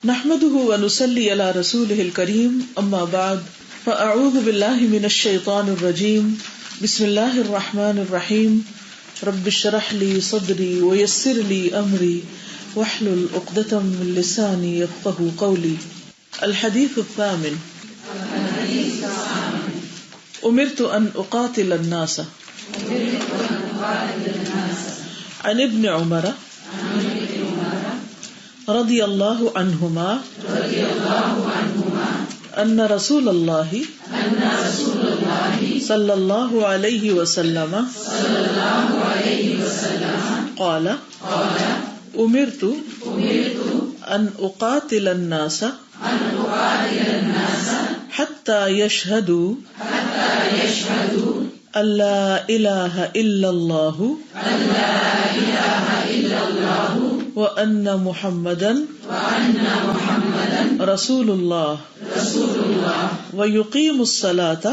نحمده ونصلي على رسوله الكريم اما بعد فاعوذ بالله من الشيطان الرجيم بسم الله الرحمن الرحيم رب اشرح لي صدري ويسر لي امري واحلل عقدة من لساني يفقهوا قولي. الحديث الثامن امرت ان اقاتل الناس عن ابن عمر رضی اللہ عنہما ان رسول اللہ صلی اللہ علیہ وسلم قال امرت ان اقاتل الناس حتى يشهدوا ان لا الہ الا اللہ وَأَنَّ مُحَمَّدًا رسول اللہ وَيُقِيمُ الصَّلَاةَ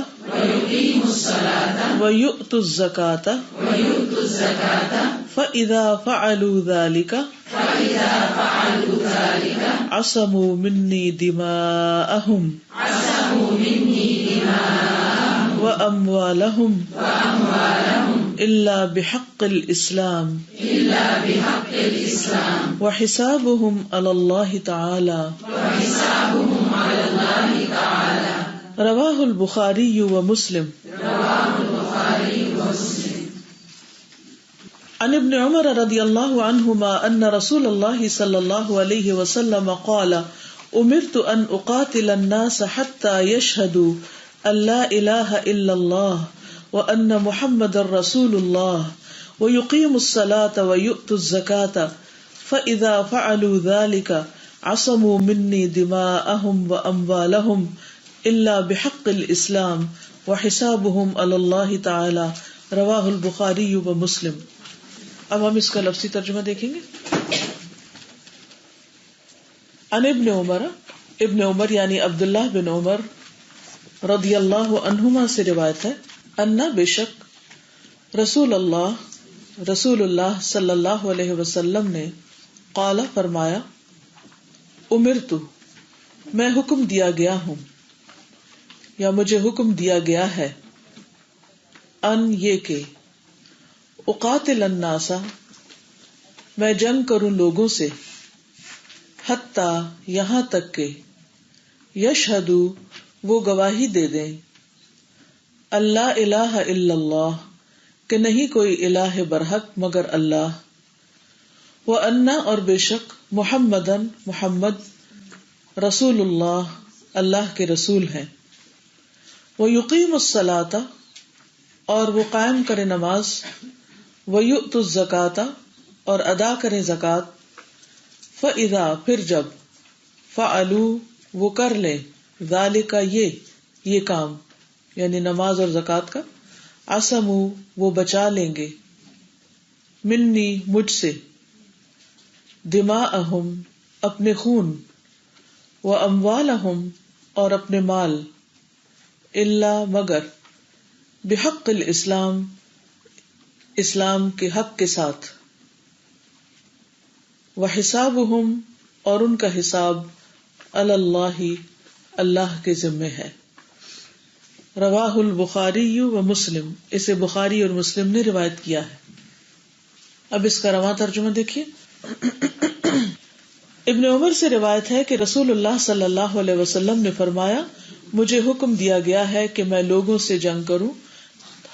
وَيُؤْتُ الزَّكَاةَ فَإِذَا فَعَلُوا ذَلِكَ عَصَمُوا مِنِّي دِمَاءَهُمْ وَأَمْوَالَهُمْ إِلَّا بِحَقِّ الْإِسْلَامِ وحسابهم على الله تعالى رواه البخاري ومسلم. عن ابن عمر رضي الله عنهما ان رسول الله صلى الله عليه وسلم قال امرت ان اقاتل الناس حتى يشهدوا ان لا اله الا الله وان محمدا رسول الله ويقيموا الصلاة ويؤتوا الزكاة فإذا فعلوا ذلك عصموا مني دماءهم وأموالهم إلا بحق الإسلام وحسابهم على الله تعالى رواہ البخاری ومسلم. اب ہم اس کا لفظی ترجمہ دیکھیں گے. عن ابن عمر یعنی عبداللہ بن عمر رضی اللہ عنہما سے روایت ہے ان بے شک رسول اللہ صلی اللہ علیہ وسلم نے قال فرمایا امرت میں حکم دیا گیا ہوں یا مجھے حکم دیا گیا ہے ان یہ کہ اقاتل الناس میں جنگ کروں لوگوں سے حتی یہاں تک کہ یشہدو وہ گواہی دے دیں اللہ الہ الا اللہ کہ نہیں کوئی الہ برحق مگر اللہ وَأَنَّ اور بے شک محمد رسول اللہ کے رسول ہیں وَيُقِيمُ الصَّلَاةَ اور وہ قائم کرے نماز وَيُؤْتُ الزَّكَاةَ اور ادا کرے زکوٰۃ فَإِذَا پھر جب فَعَلُوا وہ کر لیں ذَلِكَ یہ کام یعنی نماز اور زکوٰۃ کا عصموا وہ بچا لیں گے منی مجھ سے دماءہم اپنے خون و اموالہم اور اپنے مال الا مگر بحق الاسلام اسلام کے حق کے ساتھ وحسابہم اور ان کا حساب علی اللہ اللہ کے ذمے ہے. رواہ البخاری و مسلم اسے بخاری اور مسلم نے روایت کیا ہے. اب اس کا رواں ترجمہ دیکھیے. ابن عمر سے روایت ہے کہ رسول اللہ صلی اللہ علیہ وسلم نے فرمایا مجھے حکم دیا گیا ہے کہ میں لوگوں سے جنگ کروں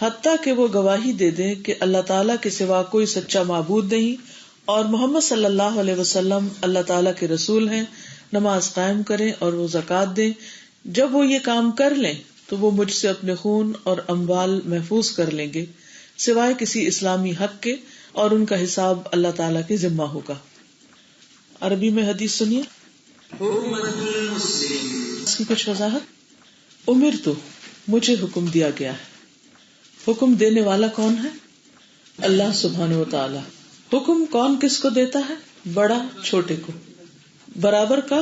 حتیٰ کہ وہ گواہی دے دیں کہ اللہ تعالیٰ کے سوا کوئی سچا معبود نہیں اور محمد صلی اللہ علیہ وسلم اللہ تعالیٰ کے رسول ہیں، نماز قائم کریں اور وہ زکوٰۃ دیں. جب وہ یہ کام کر لیں تو وہ مجھ سے اپنے خون اور اموال محفوظ کر لیں گے سوائے کسی اسلامی حق کے اور ان کا حساب اللہ تعالیٰ کے ذمہ ہوگا. عربی میں حدیث سنیے. اس کی کچھ وضاحت. امرتو مجھے حکم دیا گیا ہے. حکم دینے والا کون ہے؟ اللہ سبحانہ وتعالی. حکم کون کس کو دیتا ہے؟ بڑا چھوٹے کو برابر کا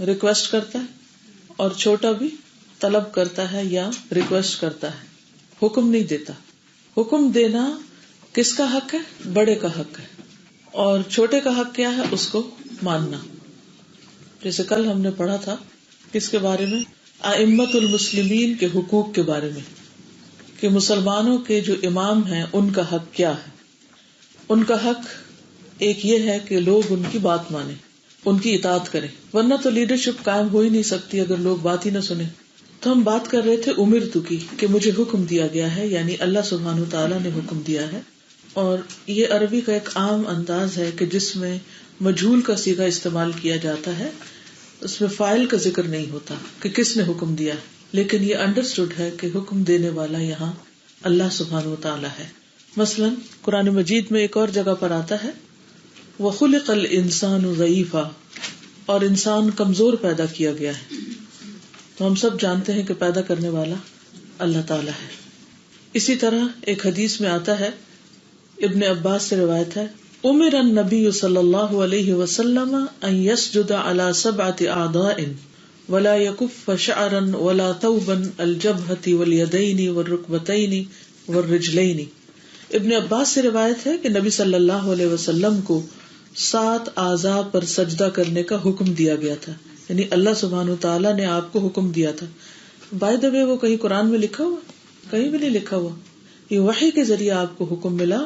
ریکویسٹ کرتا ہے اور چھوٹا بھی طلب کرتا ہے یا ریکویسٹ کرتا ہے، حکم نہیں دیتا. حکم دینا کس کا حق ہے؟ بڑے کا حق ہے. اور چھوٹے کا حق کیا ہے؟ اس کو ماننا. جیسے کل ہم نے پڑھا تھا کس کے بارے میں، ائمۃ المسلمین کے حقوق کے بارے میں، کہ مسلمانوں کے جو امام ہیں ان کا حق کیا ہے. ان کا حق ایک یہ ہے کہ لوگ ان کی بات مانیں، ان کی اطاعت کریں، ورنہ تو لیڈرشپ قائم ہو ہی نہیں سکتی اگر لوگ بات ہی نہ سنیں. تو ہم بات کر رہے تھے امرت کی، کہ مجھے حکم دیا گیا ہے، یعنی اللہ سبحانہ وتعالیٰ نے حکم دیا ہے. اور یہ عربی کا ایک عام انداز ہے کہ جس میں مجہول کا صیغہ استعمال کیا جاتا ہے، اس میں فاعل کا ذکر نہیں ہوتا کہ کس نے حکم دیا، لیکن یہ انڈرسٹوڈ ہے کہ حکم دینے والا یہاں اللہ سبحانہ وتعالیٰ ہے. مثلا قرآن مجید میں ایک اور جگہ پر آتا ہے وَخُلِقَ الْإِنسَانُ ضَعِيفًا، اور انسان کمزور پیدا کیا گیا ہے. تو ہم سب جانتے ہیں کہ پیدا کرنے والا اللہ تعالیٰ ہے. اسی طرح ایک حدیث میں آتا ہے، ابن عباس سے روایت ہے، امر النبی صلی اللہ علیہ وسلم ان يسجد على 7 اعضاء ولا يكف شعرا ولا ثوبا الجبهة واليدين والركبتين والرجلين. ابن عباس سے روایت ہے کہ نبی صلی اللہ علیہ وسلم کو 7 اعضاء پر سجدہ کرنے کا حکم دیا گیا تھا، یعنی اللہ سبحانہ وتعالیٰ نے آپ کو حکم دیا تھا. بائی دا وے وہ کہیں قرآن میں لکھا ہوا؟ کہیں بھی نہیں لکھا ہوا. یہ وحی کے ذریعے آپ کو حکم ملا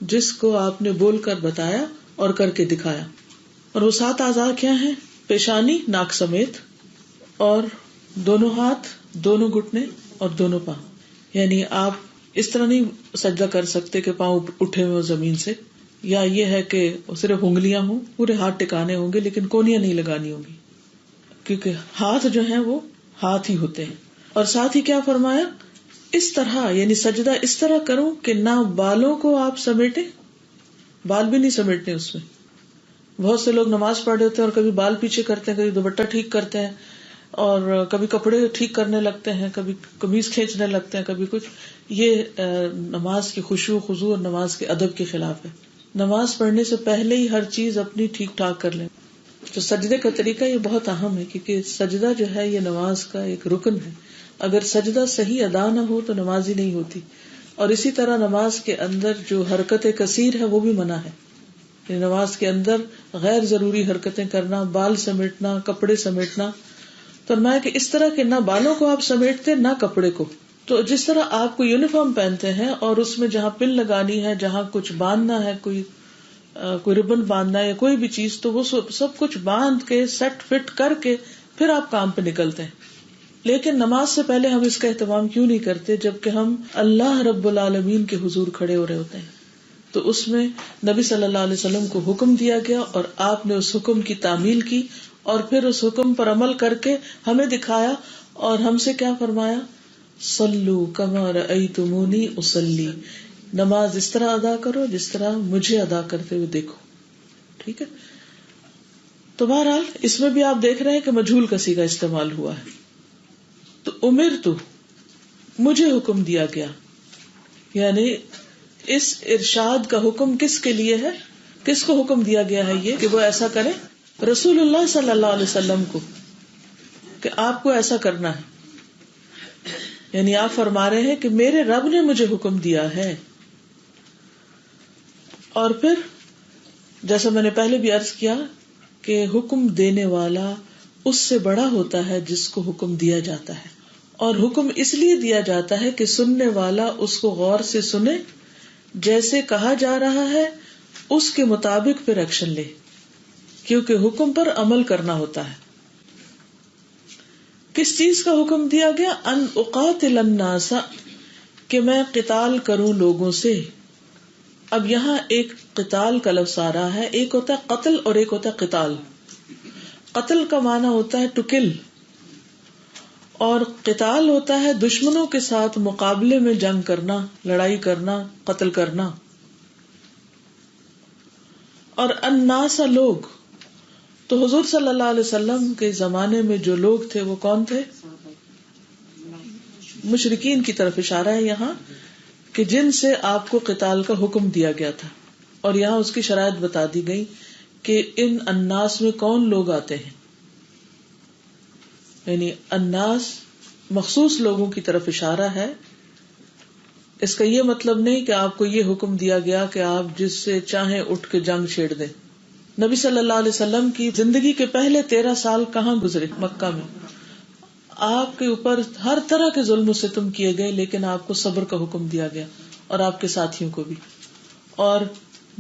جس کو آپ نے بول کر بتایا اور کر کے دکھایا. اور وہ 7 اعضاء کیا ہیں؟ پیشانی ناک سمیت، اور دونوں ہاتھ، دونوں گھٹنے اور دونوں پاؤں. یعنی آپ اس طرح نہیں سجدہ کر سکتے کہ پاؤں اٹھے ہوئے زمین سے، یا یہ ہے کہ صرف انگلیاں ہوں، پورے ہاتھ ٹکانے ہوں گے لیکن کونیاں نہیں لگانی ہوں گی، کیونکہ ہاتھ جو ہیں وہ ہاتھ ہی ہوتے ہیں. اور ساتھ ہی کیا فرمایا، اس طرح یعنی سجدہ اس طرح کروں کہ نہ بالوں کو آپ سمیٹیں، بال بھی نہیں سمیٹنے اس میں. بہت سے لوگ نماز پڑھ رہتے ہیں اور کبھی بال پیچھے کرتے ہیں، کبھی دوپٹہ ٹھیک کرتے ہیں، اور کبھی کپڑے ٹھیک کرنے لگتے ہیں، کبھی قمیض کھینچنے لگتے ہیں، کبھی کچھ. یہ نماز کی خشوع خضوع اور نماز کے ادب کے خلاف ہے. نماز پڑھنے سے پہلے ہی ہر چیز اپنی ٹھیک ٹھاک کر لیں. تو سجدے کا طریقہ یہ بہت اہم ہے، کیونکہ سجدہ جو ہے یہ نماز کا ایک رکن ہے. اگر سجدہ صحیح ادا نہ ہو تو نماز ہی نہیں ہوتی. اور اسی طرح نماز کے اندر جو حرکت کثیر ہے وہ بھی منع ہے. نماز کے اندر غیر ضروری حرکتیں کرنا، بال سمیٹنا، کپڑے سمیٹنا. تو میں کہ اس طرح کہ نہ بالوں کو آپ سمیٹتے نہ کپڑے کو. تو جس طرح آپ کو یونیفارم پہنتے ہیں اور اس میں جہاں پن لگانی ہے، جہاں کچھ باندھنا ہے، کوئی ربن باندھنا ہے یا کوئی بھی چیز، تو وہ سب کچھ باندھ کے سیٹ فٹ کر کے پھر آپ کام پہ نکلتے ہیں. لیکن نماز سے پہلے ہم اس کا اہتمام کیوں نہیں کرتے جبکہ ہم اللہ رب العالمین کے حضور کھڑے ہو رہے ہوتے ہیں؟ تو اس میں نبی صلی اللہ علیہ وسلم کو حکم دیا گیا اور آپ نے اس حکم کی تعمیل کی اور پھر اس حکم پر عمل کر کے ہمیں دکھایا اور ہم سے کیا فرمایا، صلو کما رأیتمونی اصلی، نماز اس طرح ادا کرو جس طرح مجھے ادا کرتے ہوئے دیکھو. ٹھیک ہے. تو بہرحال اس میں بھی آپ دیکھ رہے ہیں کہ مجہول کا صیغہ استعمال ہوا ہے. تو امرتو، مجھے حکم دیا گیا، یعنی اس ارشاد کا حکم کس کے لیے ہے، کس کو حکم دیا گیا ہے یہ کہ وہ ایسا کرے؟ رسول اللہ صلی اللہ علیہ وسلم کو، کہ آپ کو ایسا کرنا ہے. یعنی آپ فرما رہے ہیں کہ میرے رب نے مجھے حکم دیا ہے. اور پھر جیسا میں نے پہلے بھی عرض کیا کہ حکم دینے والا اس سے بڑا ہوتا ہے جس کو حکم دیا جاتا ہے، اور حکم اس لیے دیا جاتا ہے کہ سننے والا اس کو غور سے سنے، جیسے کہا جا رہا ہے اس کے مطابق پھر ایکشن لے، کیونکہ حکم پر عمل کرنا ہوتا ہے. کس چیز کا حکم دیا گیا؟ ان اقاتل الناس، کہ میں قتال کروں لوگوں سے. اب یہاں ایک قتال کا لفظ آ رہا ہے، ایک ہوتا ہے قتل اور ایک ہوتا ہے قتال. قتل کا معنی ہوتا ہے ٹو کل، اور قتال ہوتا ہے دشمنوں کے ساتھ مقابلے میں جنگ کرنا، لڑائی کرنا، قتل کرنا. اور الناس لوگ، تو حضور صلی اللہ علیہ وسلم کے زمانے میں جو لوگ تھے وہ کون تھے؟ مشرکین کی طرف اشارہ ہے یہاں کہ جن سے آپ کو قتال کا حکم دیا گیا تھا. اور یہاں اس کی شرائط بتا دی گئی کہ ان الناس میں کون لوگ آتے ہیں. یعنی الناس مخصوص لوگوں کی طرف اشارہ ہے. اس کا یہ مطلب نہیں کہ آپ کو یہ حکم دیا گیا کہ آپ جس سے چاہیں اٹھ کے جنگ چھیڑ دیں. نبی صلی اللہ علیہ وسلم کی زندگی کے پہلے 13 سال کہاں گزرے؟ مکہ میں. آپ کے اوپر ہر طرح کے ظلم و ستم کیے گئے، لیکن آپ کو صبر کا حکم دیا گیا اور آپ کے ساتھیوں کو بھی. اور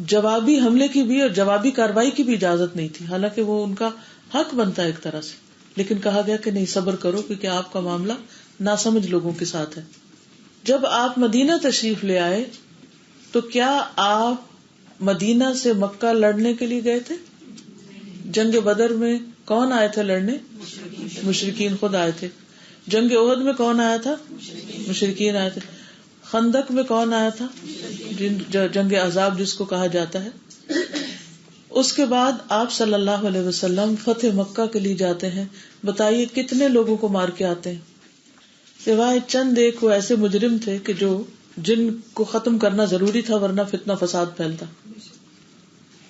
جوابی حملے کی بھی اور جوابی کارروائی کی بھی اجازت نہیں تھی، حالانکہ وہ ان کا حق بنتا ہے ایک طرح سے، لیکن کہا گیا کہ نہیں، صبر کرو، کیونکہ آپ کا معاملہ ناسمجھ لوگوں کے ساتھ ہے. جب آپ مدینہ تشریف لے آئے تو کیا آپ مدینہ سے مکہ لڑنے کے لیے گئے تھے؟ جنگ بدر میں کون آئے تھے لڑنے؟ مشرکین خود آئے تھے. جنگ احد میں کون آیا تھا؟ مشرکین آئے تھے. خندق میں کون آیا تھا؟ جنگ عذاب جس کو کہا جاتا ہے. اس کے بعد آپ صلی اللہ علیہ وسلم فتح مکہ کے لیے جاتے ہیں. بتائیے کتنے لوگوں کو مار کے آتے ہیں؟ سوائے چند ایک وہ ایسے مجرم تھے کہ جن کو ختم کرنا ضروری تھا، ورنہ فتنہ فساد پھیلتا.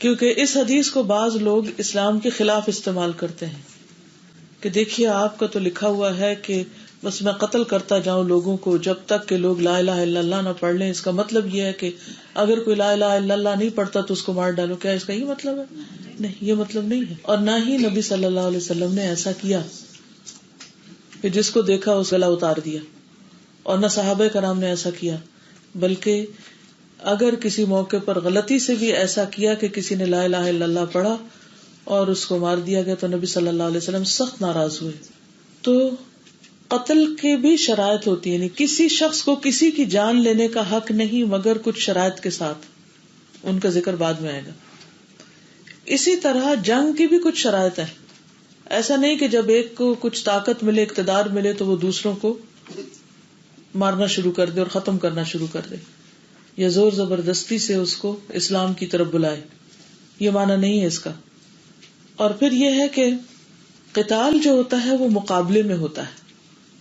کیونکہ اس حدیث کو بعض لوگ اسلام کے خلاف استعمال کرتے ہیں کہ دیکھیے آپ کا تو لکھا ہوا ہے کہ بس میں قتل کرتا جاؤں لوگوں کو جب تک کہ لوگ لا الہ الا اللہ نہ پڑھ لیں. اس کا مطلب یہ ہے کہ اگر کوئی لا الہ الا اللہ نہیں پڑھتا تو اس کو مار ڈالو. کیا اس کا یہ مطلب ہے؟ نہیں، یہ مطلب نہیں ہے. اور نہ ہی نبی صلی اللہ علیہ وسلم نے ایسا کیا کہ جس کو دیکھا اس گلا اتار دیا، اور نہ صحابہ کرام نے ایسا کیا. بلکہ اگر کسی موقع پر غلطی سے بھی ایسا کیا کہ کسی نے لا الہ الا اللہ پڑھا اور اس کو مار دیا گیا تو نبی صلی اللہ علیہ وسلم سخت ناراض ہوئے. تو قتل کی بھی شرائط ہوتی ہے، یعنی کسی شخص کو کسی کی جان لینے کا حق نہیں مگر کچھ شرائط کے ساتھ. ان کا ذکر بعد میں آئے گا. اسی طرح جنگ کی بھی کچھ شرائط ہیں. ایسا نہیں کہ جب ایک کو کچھ طاقت ملے، اقتدار ملے تو وہ دوسروں کو مارنا شروع کر دے اور ختم کرنا شروع کر دے، یا زور زبردستی سے اس کو اسلام کی طرف بلائے. یہ معنی نہیں ہے اس کا. اور پھر یہ ہے کہ قتال جو ہوتا ہے وہ مقابلے میں ہوتا ہے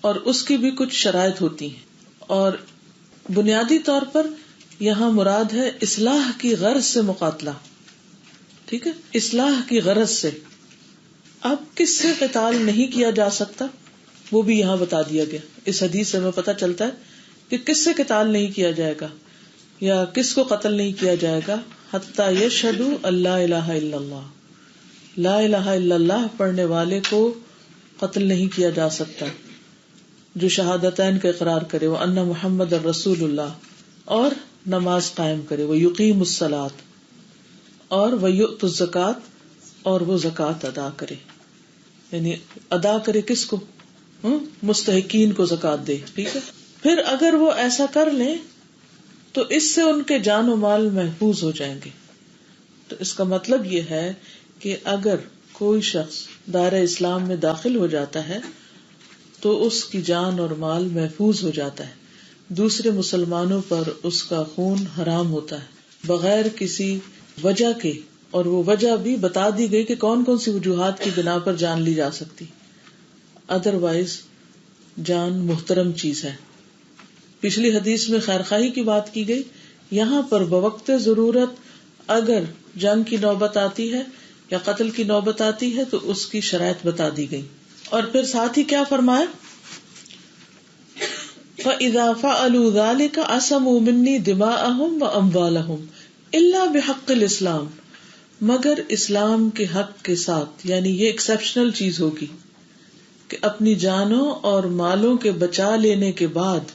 اور اس کی بھی کچھ شرائط ہوتی ہیں. اور بنیادی طور پر یہاں مراد ہے اصلاح کی غرض سے مقاتلہ. ٹھیک ہے، اصلاح کی غرض سے. اب کس سے قتال نہیں کیا جا سکتا وہ بھی یہاں بتا دیا گیا. اس حدیث سے ہمیں پتہ چلتا ہے کہ کس سے قتال نہیں کیا جائے گا یا کس کو قتل نہیں کیا جائے گا. حتی یشہدوا اللہ الہ الا اللہ، لا الہ الا اللہ پڑھنے والے کو قتل نہیں کیا جا سکتا جو شہادتین کا اقرار کرے، وان محمد الرسول اللہ، اور نماز قائم کرے، ویقیم الصلاۃ، اور ویؤت الزکوٰۃ، اور وہ زکوٰۃ ادا کرے. یعنی ادا کرے کس کو؟ مستحقین کو زکوٰۃ دے. ٹھیک ہے. پھر اگر وہ ایسا کر لیں تو اس سے ان کے جان و مال محفوظ ہو جائیں گے. تو اس کا مطلب یہ ہے کہ اگر کوئی شخص دائرہ اسلام میں داخل ہو جاتا ہے تو اس کی جان اور مال محفوظ ہو جاتا ہے. دوسرے مسلمانوں پر اس کا خون حرام ہوتا ہے بغیر کسی وجہ کے، اور وہ وجہ بھی بتا دی گئی کہ کون کون سی وجوہات کی بنا پر جان لی جا سکتی. ادروائز جان محترم چیز ہے. پچھلی حدیث میں خیرخواہی کی بات کی گئی، یہاں پر بوقت ضرورت اگر جنگ کی نوبت آتی ہے یا قتل کی نوبت آتی ہے تو اس کی شرائط بتا دی گئی. اور پھر ساتھ ہی کیا فرمایا؟ فَإِذَا فَعَلُوا ذَلِكَ عَصَمُوا مِنِّي دِمَاءَهُمْ وَأَمْوَالَهُمْ إِلَّا بِحَقِّ الْإِسْلَامِ، مگر اسلام کے حق کے ساتھ. یعنی یہ ایکسپشنل چیز ہوگی کہ اپنی جانوں اور مالوں کے بچا لینے کے بعد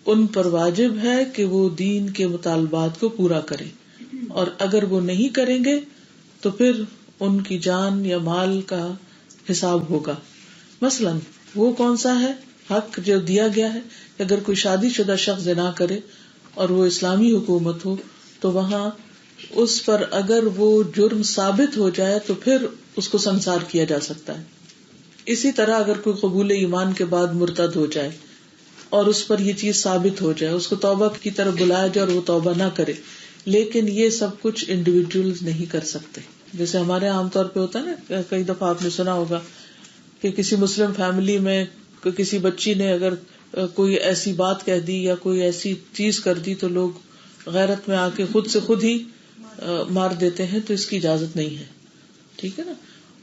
ان پر واجب ہے کہ وہ دین کے مطالبات کو پورا کریں، اور اگر وہ نہیں کریں گے تو پھر ان کی جان یا مال کا حساب ہوگا. مثلاً وہ کون سا ہے حق جو دیا گیا ہے؟ اگر کوئی شادی شدہ شخص زنا کرے اور وہ اسلامی حکومت ہو تو وہاں اس پر اگر وہ جرم ثابت ہو جائے تو پھر اس کو سنسار کیا جا سکتا ہے. اسی طرح اگر کوئی قبول ایمان کے بعد مرتد ہو جائے اور اس پر یہ چیز ثابت ہو جائے، اس کو توبہ کی طرف بلایا جائے اور وہ توبہ نہ کرے، لیکن یہ سب کچھ انڈیویجولز نہیں کر سکتے. جیسے ہمارے عام طور پہ ہوتا ہے نا، کئی دفعہ آپ نے سنا ہوگا کہ کسی مسلم فیملی میں کسی بچی نے اگر کوئی ایسی بات کہہ دی یا کوئی ایسی چیز کر دی تو لوگ غیرت میں آ کے خود سے خود ہی مار دیتے ہیں. تو اس کی اجازت نہیں ہے. ٹھیک ہے نا.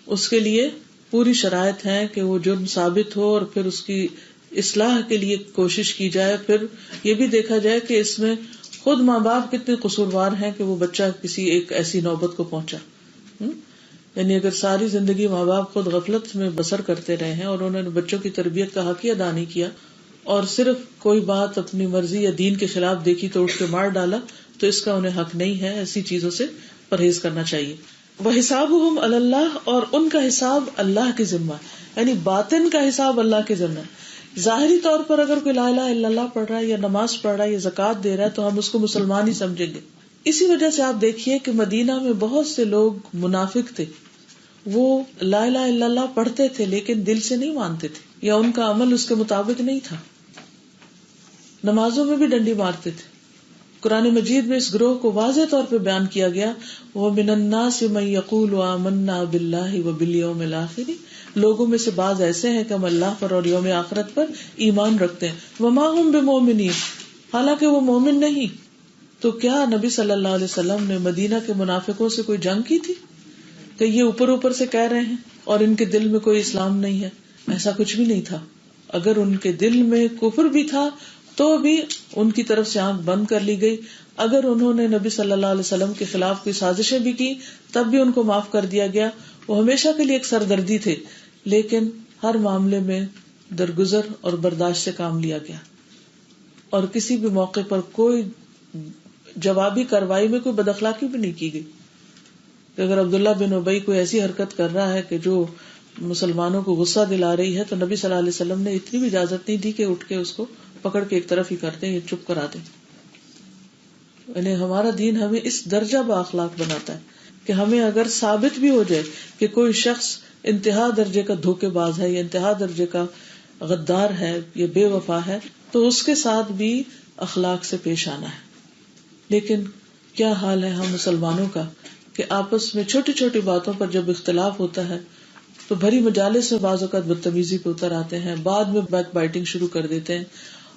اس کے لیے پوری شرائط ہے کہ وہ جرم ثابت ہو اور پھر اس کی اصلاح کے لیے کوشش کی جائے. پھر یہ بھی دیکھا جائے کہ اس میں خود ماں باپ کتنے قصوروار ہیں کہ وہ بچہ کسی ایک ایسی نوبت کو پہنچا. یعنی اگر ساری زندگی ماں باپ خود غفلت میں بسر کرتے رہے ہیں اور انہوں نے بچوں کی تربیت کا حق ہی ادا نہیں کیا اور صرف کوئی بات اپنی مرضی یا دین کے خلاف دیکھی تو اٹھ کے مار ڈالا، تو اس کا انہیں حق نہیں ہے. ایسی چیزوں سے پرہیز کرنا چاہیے. وَحِسَابُهُمْ عَلَى اللَّهِ، اور ان کا حساب اللہ کے ذمہ، یعنی باطن کا حساب اللہ کے ذمہ. ظاہری طور پر اگر کوئی لا الہ الا اللہ پڑھ رہا ہے یا نماز پڑھ رہا ہے یا زکوٰۃ دے رہا ہے تو ہم اس کو مسلمان ہی سمجھیں گے. اسی وجہ سے آپ دیکھیے کہ مدینہ میں بہت سے لوگ منافق تھے، وہ لا الہ الا اللہ پڑھتے تھے لیکن دل سے نہیں مانتے تھے یا ان کا عمل اس کے مطابق نہیں تھا. نمازوں میں بھی ڈنڈی مارتے تھے. قرآن مجید میں اس گروہ کو واضح طور پہ بیان کیا گیا، وَمِنَ النَّاسِ مَن يَقُولُ آمَنَّا بِاللَّهِ وَبِالْيَوْمِ الْآخِرِ، لوگوں میں سے بعض ایسے ہیں کہ ہم اللہ پر اور یوم آخرت پر ایمان رکھتے ہیں. وَمَا هُم بِمُؤْمِنِينَ، حالانکہ وہ مومن نہیں. تو کیا نبی صلی اللہ علیہ وسلم نے مدینہ کے منافقوں سے کوئی جنگ کی تھی کہ یہ اوپر اوپر سے کہہ رہے ہیں اور ان کے دل میں کوئی اسلام نہیں ہے؟ ایسا کچھ بھی نہیں تھا. اگر ان کے دل میں کفر بھی تھا تو بھی ان کی طرف سے آنکھ بند کر لی گئی. اگر انہوں نے نبی صلی اللہ علیہ وسلم کے خلاف کوئی سازشیں بھی کی تب بھی ان کو معاف کر دیا گیا. وہ ہمیشہ کے لیے ایک سردردی تھے، لیکن ہر معاملے میں درگزر اور برداشت سے کام لیا گیا اور کسی بھی موقع پر کوئی جوابی کارروائی میں کوئی بد اخلاقی بھی نہیں کی گئی. کہ اگر عبداللہ بن ابی کوئی ایسی حرکت کر رہا ہے کہ جو مسلمانوں کو غصہ دلا رہی ہے تو نبی صلی اللہ علیہ وسلم نے اتنی بھی اجازت نہیں دی کہ اٹھ کے اس کو پکڑ کے ایک طرف ہی کر دیں یا چپ کرا دیں. یعنی ہمارا دین ہمیں اس درجہ با اخلاق بناتا ہے کہ ہمیں اگر ثابت بھی ہو جائے کہ کوئی شخص انتہا درجے کا دھوکے باز ہے یا انتہا درجے کا غدار ہے یا بے وفا ہے تو اس کے ساتھ بھی اخلاق سے پیش آنا ہے. لیکن کیا حال ہے ہم مسلمانوں کا کہ آپس میں چھوٹی چھوٹی باتوں پر جب اختلاف ہوتا ہے تو بھری مجالس میں بعض اوقات بدتمیزی پہ اتر آتے ہیں، بعد میں بیک بائٹنگ شروع کر دیتے ہیں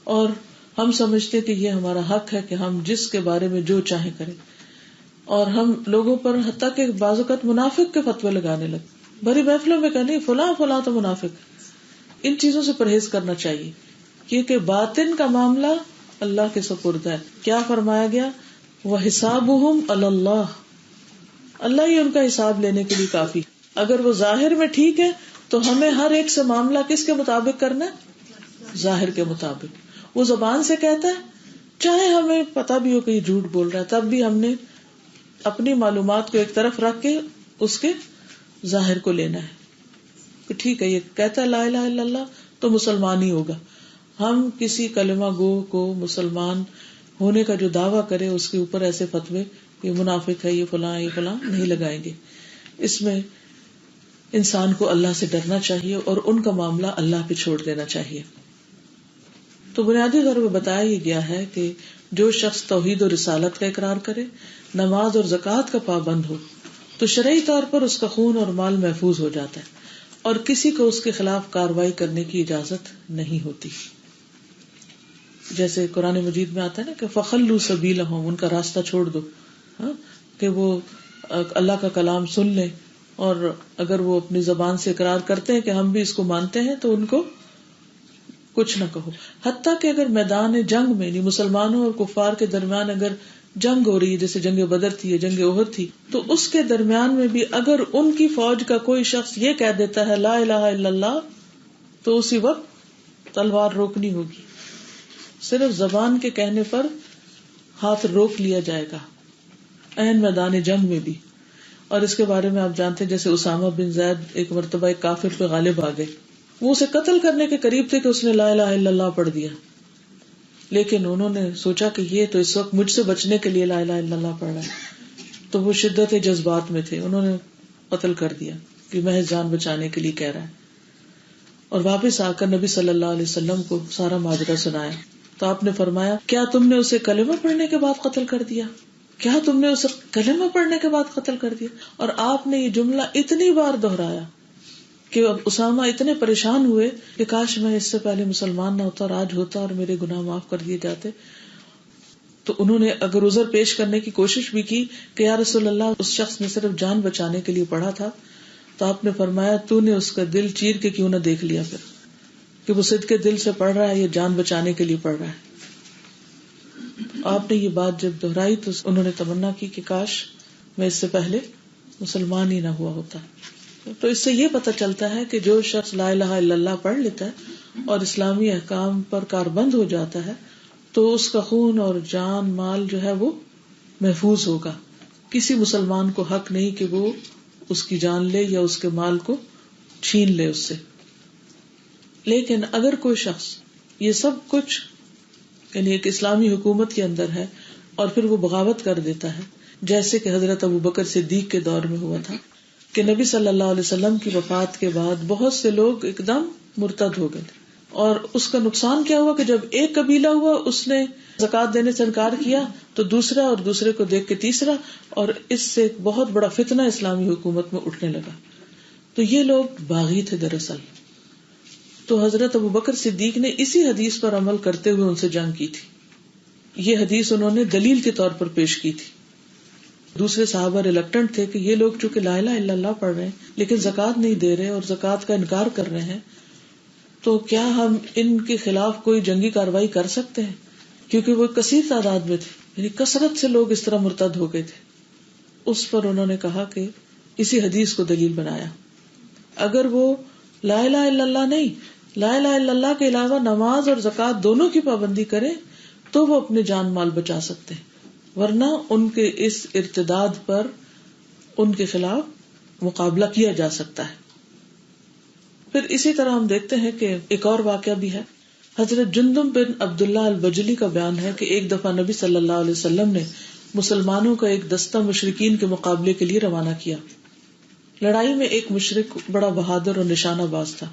اور ہم سمجھتے کہ یہ ہمارا حق ہے کہ ہم جس کے بارے میں جو چاہیں کریں، اور ہم لوگوں پر حتیٰ کہ بعض اوقات منافق کے فتوے لگانے لگے. بڑی محفلوں میں کہنے فلاں فلاں تو منافق. ان چیزوں سے پرہیز کرنا چاہیے کیونکہ باطن کا معاملہ اللہ کے سپرد ہے. کیا فرمایا گیا؟ وَحِسَابُهُمْ عَلَى اللَّهِ، اللہ ہی ان کا حساب لینے کے لیے کافی. اگر وہ ظاہر میں ٹھیک ہے تو ہمیں ہر ایک سے معاملہ کس کے مطابق کرنا ہے؟ ظاہر کے مطابق. وہ زبان سے کہتا ہے چاہے ہمیں پتا بھی ہو کہ یہ جھوٹ بول رہا ہے تب بھی ہم نے اپنی معلومات کو ایک طرف رکھ کے اس کے ظاہر کو لینا ہے کہ ٹھیک ہے یہ کہتا ہے لا الہ الا اللہ تو مسلمان ہی ہوگا. ہم کسی کلمہ گو کو مسلمان ہونے کا جو دعویٰ کرے اس کے اوپر ایسے فتوے یہ منافق ہے یہ فلاں نہیں لگائیں گے. اس میں انسان کو اللہ سے ڈرنا چاہیے اور ان کا معاملہ اللہ پہ چھوڑ دینا چاہیے. تو بنیادی طور پہ بتایا یہ گیا ہے کہ جو شخص توحید اور رسالت کا اقرار کرے، نماز اور زکوٰۃ کا پابند ہو تو شرعی طور پر اس کا خون اور مال محفوظ ہو جاتا ہے اور کسی کو اس کے خلاف کارروائی کرنے کی اجازت نہیں ہوتی. جیسے قرآن مجید میں آتا ہے نا کہ فخلوا سبیلہم، ان کا راستہ چھوڑ دو، کہ وہ اللہ کا کلام سن لیں اور اگر وہ اپنی زبان سے اقرار کرتے ہیں کہ ہم بھی اس کو مانتے ہیں تو ان کو کچھ نہ کہو. حتیٰ کہ اگر میدان جنگ میں یعنی مسلمانوں اور کفار کے درمیان اگر جنگ ہو رہی ہے، جیسے جنگ بدر تھی یا جنگ احد تھی، تو اس کے درمیان میں بھی اگر ان کی فوج کا کوئی شخص یہ کہہ دیتا ہے لا الہ الا اللہ تو اسی وقت تلوار روکنی ہوگی. صرف زبان کے کہنے پر ہاتھ روک لیا جائے گا عین میدان جنگ میں بھی. اور اس کے بارے میں آپ جانتے ہیں جیسے اسامہ بن زید ایک مرتبہ ایک کافر پہ غالب آ گئے، وہ اسے قتل کرنے کے قریب تھے کہ اس نے لا الہ الا اللہ پڑھ دیا، لیکن انہوں نے سوچا کہ یہ تو اس وقت مجھ سے بچنے کے لیے لا الہ الا اللہ پڑھ رہا ہے، تو وہ شدت جذبات میں تھے، انہوں نے قتل کر دیا کہ محض جان بچانے کے لیے کہہ رہا ہے. اور واپس آ کر نبی صلی اللہ علیہ وسلم کو سارا ماجرا سنایا تو آپ نے فرمایا کیا تم نے اسے کلمہ پڑھنے کے بعد قتل کر دیا؟ کیا تم نے اسے کلمہ پڑھنے کے بعد قتل کر دیا؟ اور آپ نے یہ جملہ اتنی بار دہرایا کہ اسامہ اتنے پریشان ہوئے کہ کاش میں اس سے پہلے مسلمان نہ ہوتا اور آج ہوتا اور میرے گناہ معاف کر دیے جاتے. تو انہوں نے اگر عذر پیش کرنے کی کوشش بھی کی کہ یا رسول اللہ اس شخص نے صرف جان بچانے کے لیے پڑھا تھا، تو آپ نے فرمایا تو نے اس کا دل چیر کے کیوں نہ دیکھ لیا پھر کہ وہ صدقے دل سے پڑھ رہا ہے یا جان بچانے کے لیے پڑھ رہا ہے. آپ نے یہ بات جب دہرائی تو انہوں نے تمنا کی کہ کاش میں اس سے پہلے مسلمان ہی نہ ہوا ہوتا. تو اس سے یہ پتہ چلتا ہے کہ جو شخص لا الہ الا اللہ پڑھ لیتا ہے اور اسلامی احکام پر کاربند ہو جاتا ہے تو اس کا خون اور جان مال جو ہے وہ محفوظ ہوگا. کسی مسلمان کو حق نہیں کہ وہ اس کی جان لے یا اس کے مال کو چھین لے اس سے. لیکن اگر کوئی شخص یہ سب کچھ یعنی ایک اسلامی حکومت کے اندر ہے اور پھر وہ بغاوت کر دیتا ہے، جیسے کہ حضرت ابوبکر صدیق کے دور میں ہوا تھا کہ نبی صلی اللہ علیہ وسلم کی وفات کے بعد بہت سے لوگ ایک دم مرتد ہو گئے تھے، اور اس کا نقصان کیا ہوا کہ جب ایک قبیلہ ہوا اس نے زکوٰۃ دینے سے انکار کیا تو دوسرا، اور دوسرے کو دیکھ کے تیسرا، اور اس سے ایک بہت بڑا فتنہ اسلامی حکومت میں اٹھنے لگا. تو یہ لوگ باغی تھے دراصل. تو حضرت ابوبکر صدیق نے اسی حدیث پر عمل کرتے ہوئے ان سے جنگ کی تھی. یہ حدیث انہوں نے دلیل کے طور پر پیش کی تھی. دوسرے صحابہ ریلکٹنٹ تھے کہ یہ لوگ چونکہ لا الہ الا اللہ پڑھ رہے ہیں لیکن زکوٰۃ نہیں دے رہے اور زکوٰۃ کا انکار کر رہے ہیں، تو کیا ہم ان کے خلاف کوئی جنگی کارروائی کر سکتے ہیں؟ کیونکہ وہ کثیر تعداد میں تھے، یعنی کثرت سے لوگ اس طرح مرتد ہو گئے تھے. اس پر انہوں نے کہا کہ اسی حدیث کو دلیل بنایا. اگر وہ لا الہ الا اللہ نہیں، لا الہ الا اللہ کے علاوہ نماز اور زکوٰۃ دونوں کی پابندی کریں تو وہ اپنے جان مال بچا سکتے ہیں، ورنہ ان کے اس ارتداد پر ان کے خلاف مقابلہ کیا جا سکتا ہے. پھر اسی طرح ہم دیکھتے ہیں کہ ایک اور واقعہ بھی ہے. حضرت جندب بن عبداللہ البجلی کا بیان ہے کہ ایک دفعہ نبی صلی اللہ علیہ وسلم نے مسلمانوں کا ایک دستہ مشرکین کے مقابلے کے لیے روانہ کیا. لڑائی میں ایک مشرک بڑا بہادر اور نشانہ باز تھا.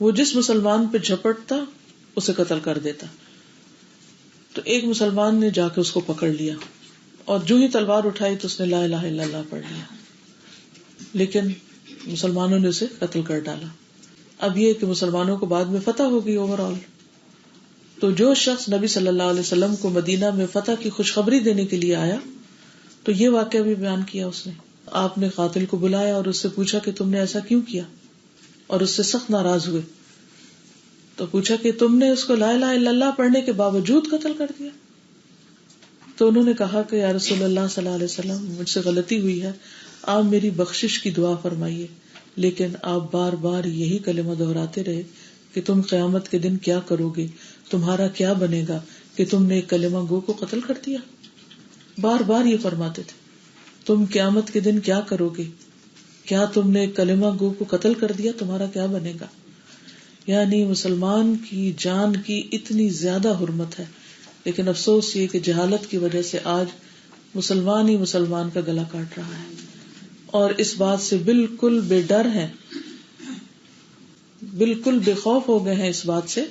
وہ جس مسلمان پہ جھپٹتا اسے قتل کر دیتا. تو ایک مسلمان نے جا کے اس کو پکڑ لیا اور جو ہی تلوار اٹھائی تو اس نے لا الہ الا اللہ پڑھ لیا، لیکن مسلمانوں نے اسے قتل کر ڈالا. اب یہ کہ مسلمانوں کو بعد میں فتح ہوگی اوور آل. تو جو شخص نبی صلی اللہ علیہ وسلم کو مدینہ میں فتح کی خوشخبری دینے کے لیے آیا تو یہ واقعہ بھی بیان کیا اس نے. آپ نے قاتل کو بلایا اور اس سے پوچھا کہ تم نے ایسا کیوں کیا، اور اس سے سخت ناراض ہوئے. تو پوچھا کہ تم نے اس کو لا الہ الا اللہ پڑھنے کے باوجود قتل کر دیا. تو انہوں نے کہا کہ یا رسول اللہ صلی اللہ علیہ وسلم، مجھ سے غلطی ہوئی ہے، آپ میری بخشش کی دعا فرمائیے. لیکن آپ بار بار یہی کلمہ دہراتے رہے کہ تم قیامت کے دن کیا کرو گے، تمہارا کیا بنے گا کہ تم نے ایک کلمہ گو کو قتل کر دیا. بار بار یہ فرماتے تھے، تم قیامت کے دن کیا کرو گے، کیا تم نے ایک کلمہ گو کو قتل کر دیا، تمہارا کیا بنے گا. یعنی مسلمان کی جان کی اتنی زیادہ حرمت ہے، لیکن افسوس یہ کہ جہالت کی وجہ سے آج مسلمان ہی مسلمان کا گلا کاٹ رہا ہے، اور اس بات سے بالکل بے ڈر ہیں، بالکل بے خوف ہو گئے ہیں اس بات سے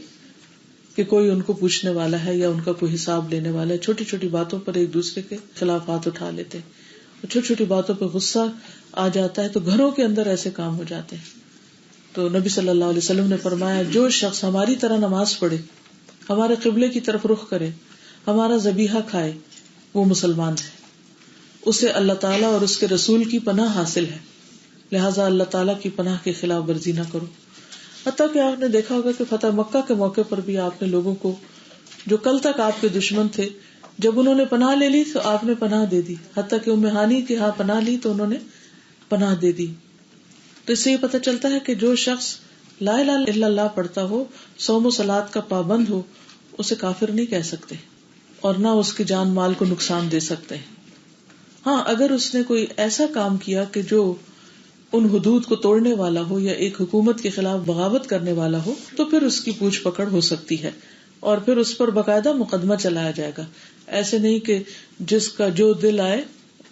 کہ کوئی ان کو پوچھنے والا ہے یا ان کا کوئی حساب لینے والا ہے. چھوٹی چھوٹی باتوں پر ایک دوسرے کے خلاف ہاتھ اٹھا لیتے ہیں، چھوٹی چھوٹی باتوں پہ غصہ آ جاتا ہے تو گھروں کے اندر ایسے کام ہو جاتے ہیں. تو نبی صلی اللہ علیہ وسلم نے فرمایا، جو شخص ہماری طرح نماز پڑھے، ہمارے قبلے کی طرف رخ کرے، ہمارا ذبیحہ کھائے، وہ مسلمان ہے، اسے اللہ تعالیٰ اور اس کے رسول کی پناہ حاصل ہے، لہٰذا اللہ تعالیٰ کی پناہ کے خلاف ورزی نہ کرو. حتیٰ کہ آپ نے دیکھا ہوگا کہ فتح مکہ کے موقع پر بھی آپ نے لوگوں کو جو کل تک آپ کے دشمن تھے، جب انہوں نے پناہ لے لی تو آپ نے پناہ دے دی. حتیٰ کہ ام ہانی کے ہاں پناہ لی تو انہوں نے پناہ دے دی. تو اس سے یہ پتہ چلتا ہے کہ جو شخص لا الہ الا اللہ پڑھتا ہو، صوم و صلات کا پابند ہو، اسے کافر نہیں کہہ سکتے اور نہ اس کی جان مال کو نقصان دے سکتے. ہاں اگر اس نے کوئی ایسا کام کیا کہ جو ان حدود کو توڑنے والا ہو یا ایک حکومت کے خلاف بغاوت کرنے والا ہو تو پھر اس کی پوچھ پکڑ ہو سکتی ہے اور پھر اس پر باقاعدہ مقدمہ چلایا جائے گا. ایسے نہیں کہ جس کا جو دل آئے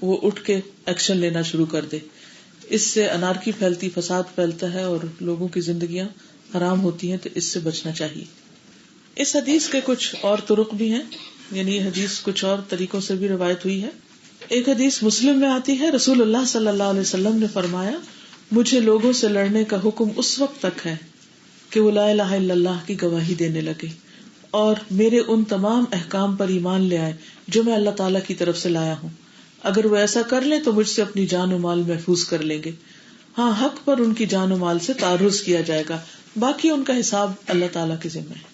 وہ اٹھ کے ایکشن لینا شروع کر دے. اس سے انارکی پھیلتی، فساد پھیلتا ہے اور لوگوں کی زندگیاں حرام ہوتی ہیں، تو اس سے بچنا چاہیے. اس حدیث کے کچھ اور طرق بھی ہیں، یعنی یہ حدیث کچھ اور طریقوں سے بھی روایت ہوئی ہے. ایک حدیث مسلم میں آتی ہے، رسول اللہ صلی اللہ علیہ وسلم نے فرمایا، مجھے لوگوں سے لڑنے کا حکم اس وقت تک ہے کہ وہ لا الہ الا اللہ کی گواہی دینے لگے اور میرے ان تمام احکام پر ایمان لے آئے جو میں اللہ تعالیٰ کی طرف سے لایا ہوں. اگر وہ ایسا کر لیں تو مجھ سے اپنی جان و مال محفوظ کر لیں گے. ہاں حق پر ان کی جان و مال سے تعرض کیا جائے گا، باقی ان کا حساب اللہ تعالیٰ کے ذمہ ہے.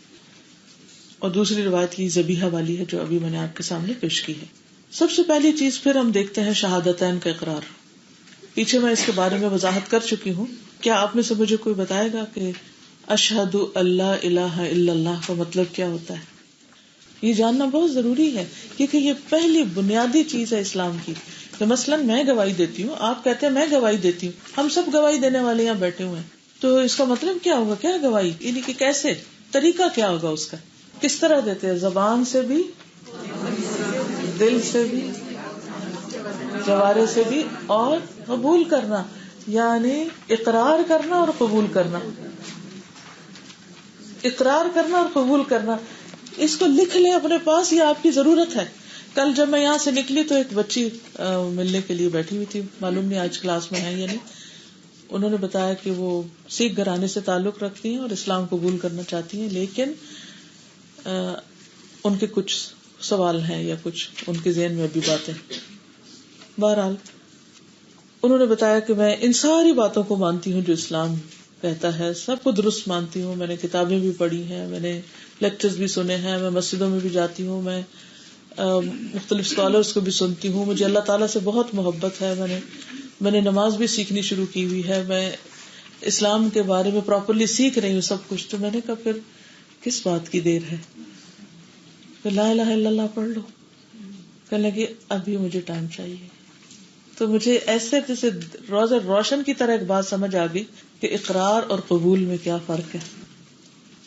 اور دوسری روایت یہ ذبیحہ والی ہے جو ابھی میں نے آپ کے سامنے پیش کی ہے. سب سے پہلی چیز پھر ہم دیکھتے ہیں شہادتین کا اقرار. پیچھے میں اس کے بارے میں وضاحت کر چکی ہوں. کیا آپ میں سے مجھے کوئی بتائے گا کہ اشہد اللہ الہ الا اللہ کا مطلب کیا ہوتا ہے؟ یہ جاننا بہت ضروری ہے کیونکہ یہ پہلی بنیادی چیز ہے اسلام کی. کہ مثلاً میں گواہی دیتی ہوں، آپ کہتے ہیں میں گواہی دیتی ہوں، ہم سب گواہی دینے والے یہاں بیٹھے ہوئے ہیں، تو اس کا مطلب کیا ہوگا؟ کیا گواہی، یعنی کہ کیسے، طریقہ کیا ہوگا اس کا، کس طرح دیتے ہیں؟ زبان سے بھی، دل سے بھی، جوارے سے بھی، اور قبول کرنا، یعنی اقرار کرنا اور قبول کرنا. اقرار کرنا اور قبول کرنا. اس کو لکھ لیں اپنے پاس، یہ آپ کی ضرورت ہے. کل جب میں یہاں سے نکلی تو ایک بچی ملنے کے لیے بیٹھی ہوئی تھی، معلوم نہیں آج کلاس میں ہے یا نہیں. انہوں نے بتایا کہ وہ سکھ گھرانے سے تعلق رکھتی ہیں اور اسلام قبول کرنا چاہتی ہیں، لیکن ان کے کچھ سوال ہیں یا کچھ ان کے ذہن میں بھی باتیں. بہرحال انہوں نے بتایا کہ میں ان ساری باتوں کو مانتی ہوں جو اسلام کہتا ہے، سب کو درست مانتی ہوں، میں نے کتابیں بھی پڑھی ہیں، میں نے لیکچرز بھی سنے ہیں، میں مسجدوں میں بھی جاتی ہوں، میں مختلف اسکالرس کو بھی سنتی ہوں، مجھے اللہ تعالیٰ سے بہت محبت ہے، میں نے نماز بھی سیکھنی شروع کی ہوئی ہے، میں اسلام کے بارے میں پراپرلی سیکھ رہی ہوں سب کچھ. تو میں نے کہا پھر کس بات کی دیر ہے، پھر لا الہ الا اللہ پڑھ لو. کہنے لگی ابھی مجھے ٹائم چاہیے. تو مجھے ایسے جیسے روز روشن کی طرح ایک بات سمجھ آ گئی کہ اقرار اور قبول میں کیا فرق ہے.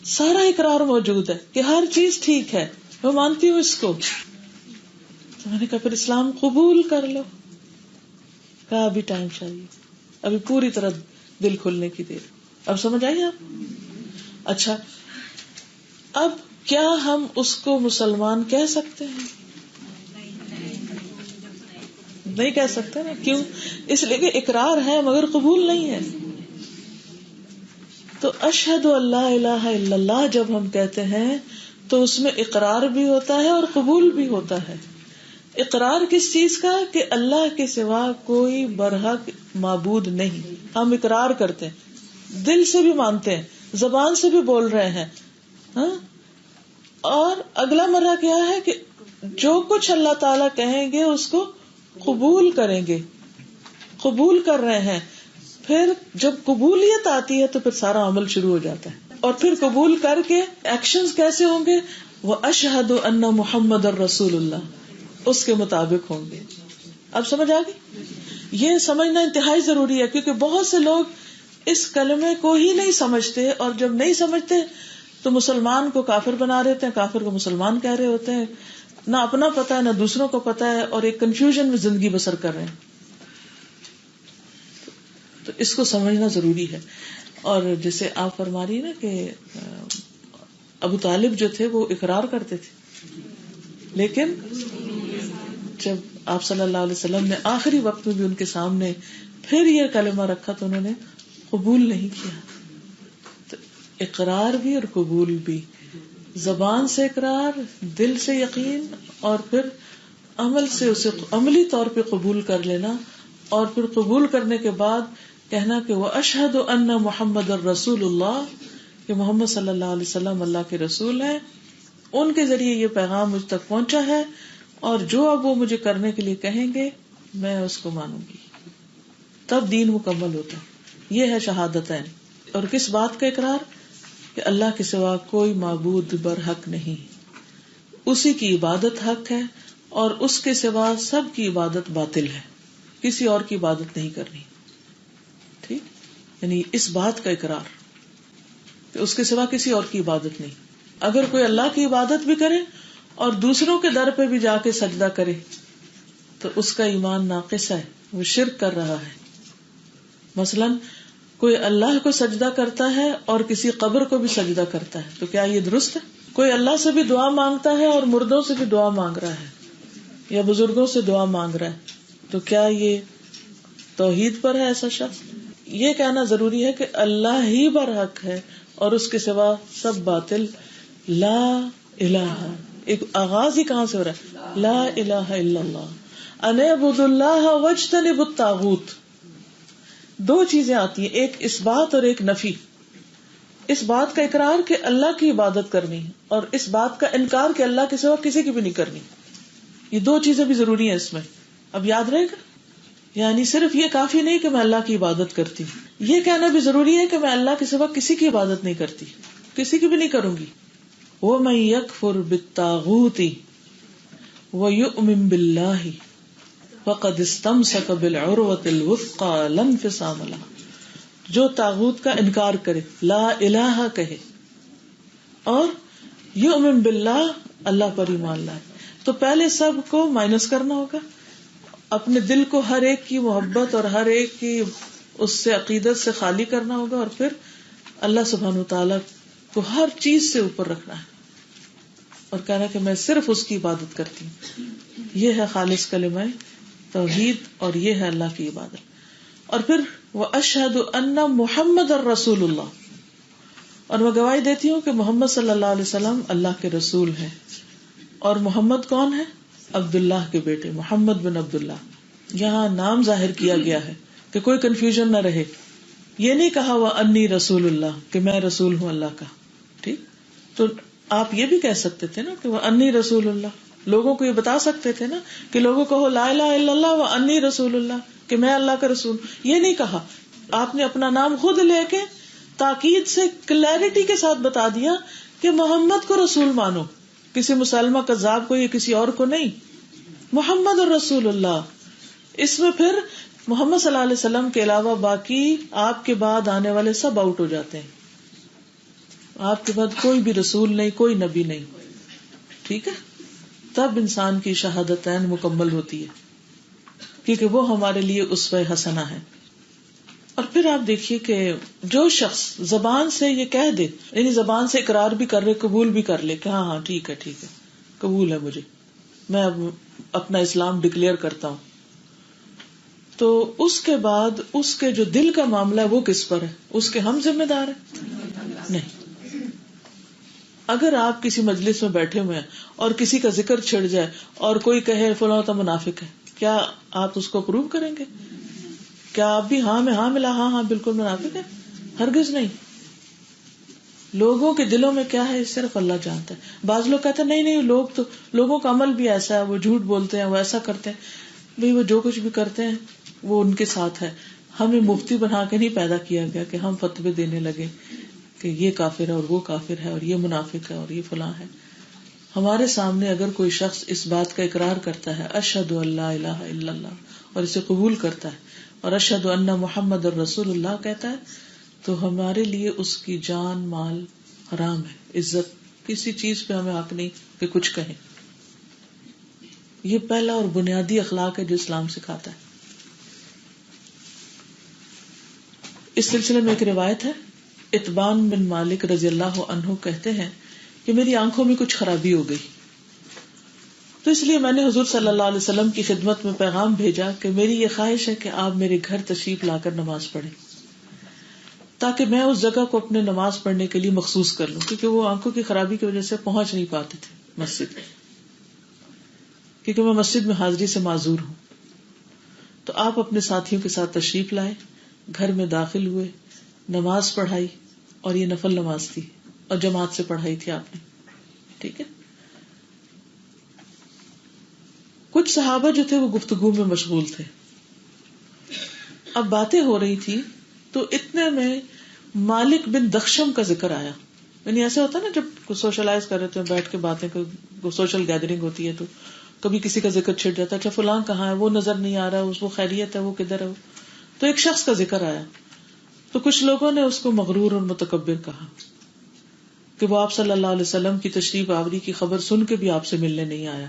سارا اقرار موجود ہے کہ ہر چیز ٹھیک ہے، میں مانتی ہوں اس کو. تو میں نے کہا پھر اسلام قبول کر لو. کہا ابھی ٹائم چاہیے، ابھی پوری طرح دل کھلنے کی دیر. اب سمجھ آئی آپ؟ اچھا، اب کیا ہم اس کو مسلمان کہہ سکتے ہیں؟ نہیں کہہ سکتے نا. کیوں؟ اس لیے کہ اقرار ہے مگر قبول نہیں ہے. تو اشہد اللہ الہ الا اللہ جب ہم کہتے ہیں تو اس میں اقرار بھی ہوتا ہے اور قبول بھی ہوتا ہے. اقرار کس چیز کا؟ کہ اللہ کے سوا کوئی برحق معبود نہیں. ہم اقرار کرتے ہیں، دل سے بھی مانتے ہیں، زبان سے بھی بول رہے ہیں. ہاں، اور اگلا مرحلہ کیا ہے کہ جو کچھ اللہ تعالیٰ کہیں گے اس کو قبول کریں گے، قبول کر رہے ہیں. پھر جب قبولیت آتی ہے تو پھر سارا عمل شروع ہو جاتا ہے. اور پھر قبول کر کے ایکشنز کیسے ہوں گے؟ وہ اشہد ان محمد الرسول اللہ، اس کے مطابق ہوں گے. اب سمجھ آ گئی؟ یہ سمجھنا انتہائی ضروری ہے کیونکہ بہت سے لوگ اس کلمے کو ہی نہیں سمجھتے، اور جب نہیں سمجھتے تو مسلمان کو کافر بنا رہے ہوتے ہیں، کافر کو مسلمان کہہ رہے ہوتے ہیں. نہ اپنا پتا ہے نہ دوسروں کو پتا ہے، اور ایک کنفیوژن میں زندگی بسر کر رہے ہیں. تو اس کو سمجھنا ضروری ہے. اور جیسے آپ فرما رہی نا کہ ابو طالب جو تھے وہ اقرار کرتے تھے، لیکن جب آپ صلی اللہ علیہ وسلم نے آخری وقت میں بھی ان کے سامنے پھر یہ کلمہ رکھا تو انہوں نے قبول نہیں کیا. تو اقرار بھی اور قبول بھی، زبان سے اقرار، دل سے یقین، اور پھر عمل سے اسے عملی طور پہ قبول کر لینا. اور پھر قبول کرنے کے بعد کہنا کہ وہ اشہد ان محمد الرسول اللہ، کہ محمد صلی اللہ علیہ وسلم اللہ کے رسول ہیں، ان کے ذریعے یہ پیغام مجھ تک پہنچا ہے، اور جو اب وہ مجھے کرنے کے لیے کہیں گے میں اس کو مانوں گی. تب دین مکمل ہوتا ہے. یہ ہے شہادتین. اور کس بات کا اقرار؟ کہ اللہ کے سوا کوئی معبود برحق نہیں، اسی کی عبادت حق ہے، اور اس کے سوا سب کی عبادت باطل ہے، کسی اور کی عبادت نہیں کرنی. ٹھیک، یعنی اس بات کا اقرار کہ اس کے سوا کسی اور کی عبادت نہیں. اگر کوئی اللہ کی عبادت بھی کرے اور دوسروں کے در پہ بھی جا کے سجدہ کرے تو اس کا ایمان ناقص ہے، وہ شرک کر رہا ہے. مثلاً کوئی اللہ کو سجدہ کرتا ہے اور کسی قبر کو بھی سجدہ کرتا ہے، تو کیا یہ درست ہے؟ کوئی اللہ سے بھی دعا مانگتا ہے اور مردوں سے بھی دعا مانگ رہا ہے یا بزرگوں سے دعا مانگ رہا ہے، تو کیا یہ توحید پر ہے ایسا شخص؟ یہ کہنا ضروری ہے کہ اللہ ہی برحق ہے اور اس کے سوا سب باطل. لا الہ، ایک آغاز ہی کہاں سے ہو رہا ہے؟ لا الہ الا اللہ، ان اعبدوا اللہ واجتنبوا الطاغوت. دو چیزیں آتی ہیں، ایک اس بات اور ایک نفی. اس بات کا اقرار کہ اللہ کی عبادت کرنی ہے، اور اس بات کا انکار کہ اللہ کے سوا کسی کی بھی نہیں کرنی. یہ دو چیزیں بھی ضروری ہیں اس میں. اب یاد رہے گا. یعنی صرف یہ کافی نہیں کہ میں اللہ کی عبادت کرتی، یہ کہنا بھی ضروری ہے کہ میں اللہ کے سوا کسی کی عبادت نہیں کرتی، کسی کی بھی نہیں کروں گی. وَمَن يَكْفُرْ بِالطَّاغُوتِ وَيُؤْمِن بِاللَّهِ فَقَدِ اسْتَمْسَكَ بِالْعُرْوَةِ الْوُثْقَىٰ لَا انفصام لَهَا. جو طاغوت کا انکار کرے، لا الہ کہے اور یؤمن باللہ اللہ پر ایمان لائے، تو پہلے سب کو مائنس کرنا ہوگا، اپنے دل کو ہر ایک کی محبت اور ہر ایک کی اس سے عقیدت سے خالی کرنا ہوگا، اور پھر اللہ سبحانہ وتعالی کو ہر چیز سے اوپر رکھنا ہے اور کہنا کہ میں صرف اس کی عبادت کرتی ہوں. یہ ہے خالص کلمہ توحید اور یہ ہے اللہ کی عبادت. اور پھر وَأَشْهَدُ أَنَّ مُحَمَّدًا رَّسُولُ اللَّهِ، اور میں گواہی دیتی ہوں کہ محمد صلی اللہ علیہ وسلم اللہ کے رسول ہیں. اور محمد کون ہے؟ عبداللہ کے بیٹے، محمد بن عبداللہ. یہاں نام ظاہر کیا گیا ہے کہ کوئی کنفیوژن نہ رہے. یہ نہیں کہا وَأَنِّي رسول اللہ کہ میں رسول ہوں اللہ کا. ٹھیک، تو آپ یہ بھی کہہ سکتے تھے نا کہ وَأَنِّي رسول اللہ، لوگوں کو یہ بتا سکتے تھے نا کہ لوگوں کہو لا الہ الا اللہ وَأَنِّي رسول اللہ کہ میں اللہ کا رسول. یہ نہیں کہا، آپ نے اپنا نام خود لے کے تاکید سے کلیئرٹی کے ساتھ بتا دیا کہ محمد کو رسول مانو، کسی مسلمہ کذاب کو یا کسی اور کو نہیں، محمد اور رسول اللہ. اس میں پھر محمد صلی اللہ علیہ وسلم کے علاوہ باقی آپ کے بعد آنے والے سب آؤٹ ہو جاتے ہیں. آپ کے بعد کوئی بھی رسول نہیں، کوئی نبی نہیں. ٹھیک ہے، تب انسان کی شہادتین مکمل ہوتی ہے کیونکہ وہ ہمارے لیے اسوہ حسنہ ہے. اور پھر آپ دیکھیے کہ جو شخص زبان سے یہ کہہ دے، یعنی زبان سے اقرار بھی کر لے، قبول بھی کر لے کہ ہاں ہاں ٹھیک ہے قبول ہے مجھے، میں اب اپنا اسلام ڈکلیئر کرتا ہوں، تو اس کے بعد اس کے جو دل کا معاملہ ہے وہ کس پر ہے؟ اس کے ہم ذمہ دار ہیں؟ نہیں. اگر آپ کسی مجلس میں بیٹھے ہوئے ہیں اور کسی کا ذکر چھڑ جائے اور کوئی کہے فلاں تو منافق ہے، کیا آپ اس کو اپروو کریں گے؟ کیا آپ بھی ہاں میں ہاں ملا ہاں بالکل منافق ہے؟ ہرگز نہیں. لوگوں کے دلوں میں کیا ہے صرف اللہ جانتا ہے. بعض لوگ کہتے ہیں نہیں لوگوں کا عمل بھی ایسا ہے، وہ جھوٹ بولتے ہیں، وہ ایسا کرتے ہیں. بھئی وہ جو کچھ بھی کرتے ہیں وہ ان کے ساتھ ہے. ہمیں مفتی بنا کے نہیں پیدا کیا گیا کہ ہم فتوے دینے لگے کہ یہ کافر ہے اور وہ کافر ہے اور یہ منافق ہے اور یہ فلاں ہے. ہمارے سامنے اگر کوئی شخص اس بات کا اقرار کرتا ہے اشہد ان لا الہ الا اللہ اور اسے قبول کرتا ہے اور اشہد ان محمد الرسول اللہ کہتا ہے، تو ہمارے لیے اس کی جان مال حرام ہے. عزت کسی چیز پہ ہمیں حق نہیں کہ کچھ کہیں. یہ پہلا اور بنیادی اخلاق ہے جو اسلام سکھاتا ہے. اس سلسلے میں ایک روایت ہے، اتبان بن مالک رضی اللہ عنہ کہتے ہیں کہ میری آنکھوں میں کچھ خرابی ہو گئی، تو اس لیے میں نے حضور صلی اللہ علیہ وسلم کی خدمت میں پیغام بھیجا کہ میری یہ خواہش ہے کہ آپ میرے گھر تشریف لا کر نماز پڑھیں تاکہ میں اس جگہ کو اپنے نماز پڑھنے کے لیے مخصوص کر لوں، کیونکہ وہ آنکھوں کی خرابی کی وجہ سے پہنچ نہیں پاتے تھے مسجد، کیونکہ میں مسجد میں حاضری سے معذور ہوں. تو آپ اپنے ساتھیوں کے ساتھ تشریف لائے، گھر میں داخل ہوئے، نماز پڑھائی، اور یہ نفل نماز تھی اور جماعت سے پڑھائی تھی آپ نے. ٹھیک ہے. کچھ صحابہ جو تھے وہ گفتگو میں مشغول تھے. اب باتیں ہو رہی تھی تو اتنے میں مالک بن دخشم کا ذکر آیا. یعنی ایسا ہوتا ہے نا جب سوشلائز کر رہے تھے بیٹھ کے باتیں، سوشل گیدرنگ ہوتی ہے تو کبھی کسی کا ذکر چھڑ جاتا ہے، اچھا فلاں کہاں ہے، وہ نظر نہیں آ رہا، وہ خیریت ہے، وہ کدھر ہے. تو ایک شخص کا ذکر آیا تو کچھ لوگوں نے اس کو مغرور اور متکبر کہا کہ وہ آپ صلی اللہ علیہ وسلم کی تشریف آوری کی خبر سن کے بھی آپ سے ملنے نہیں آیا.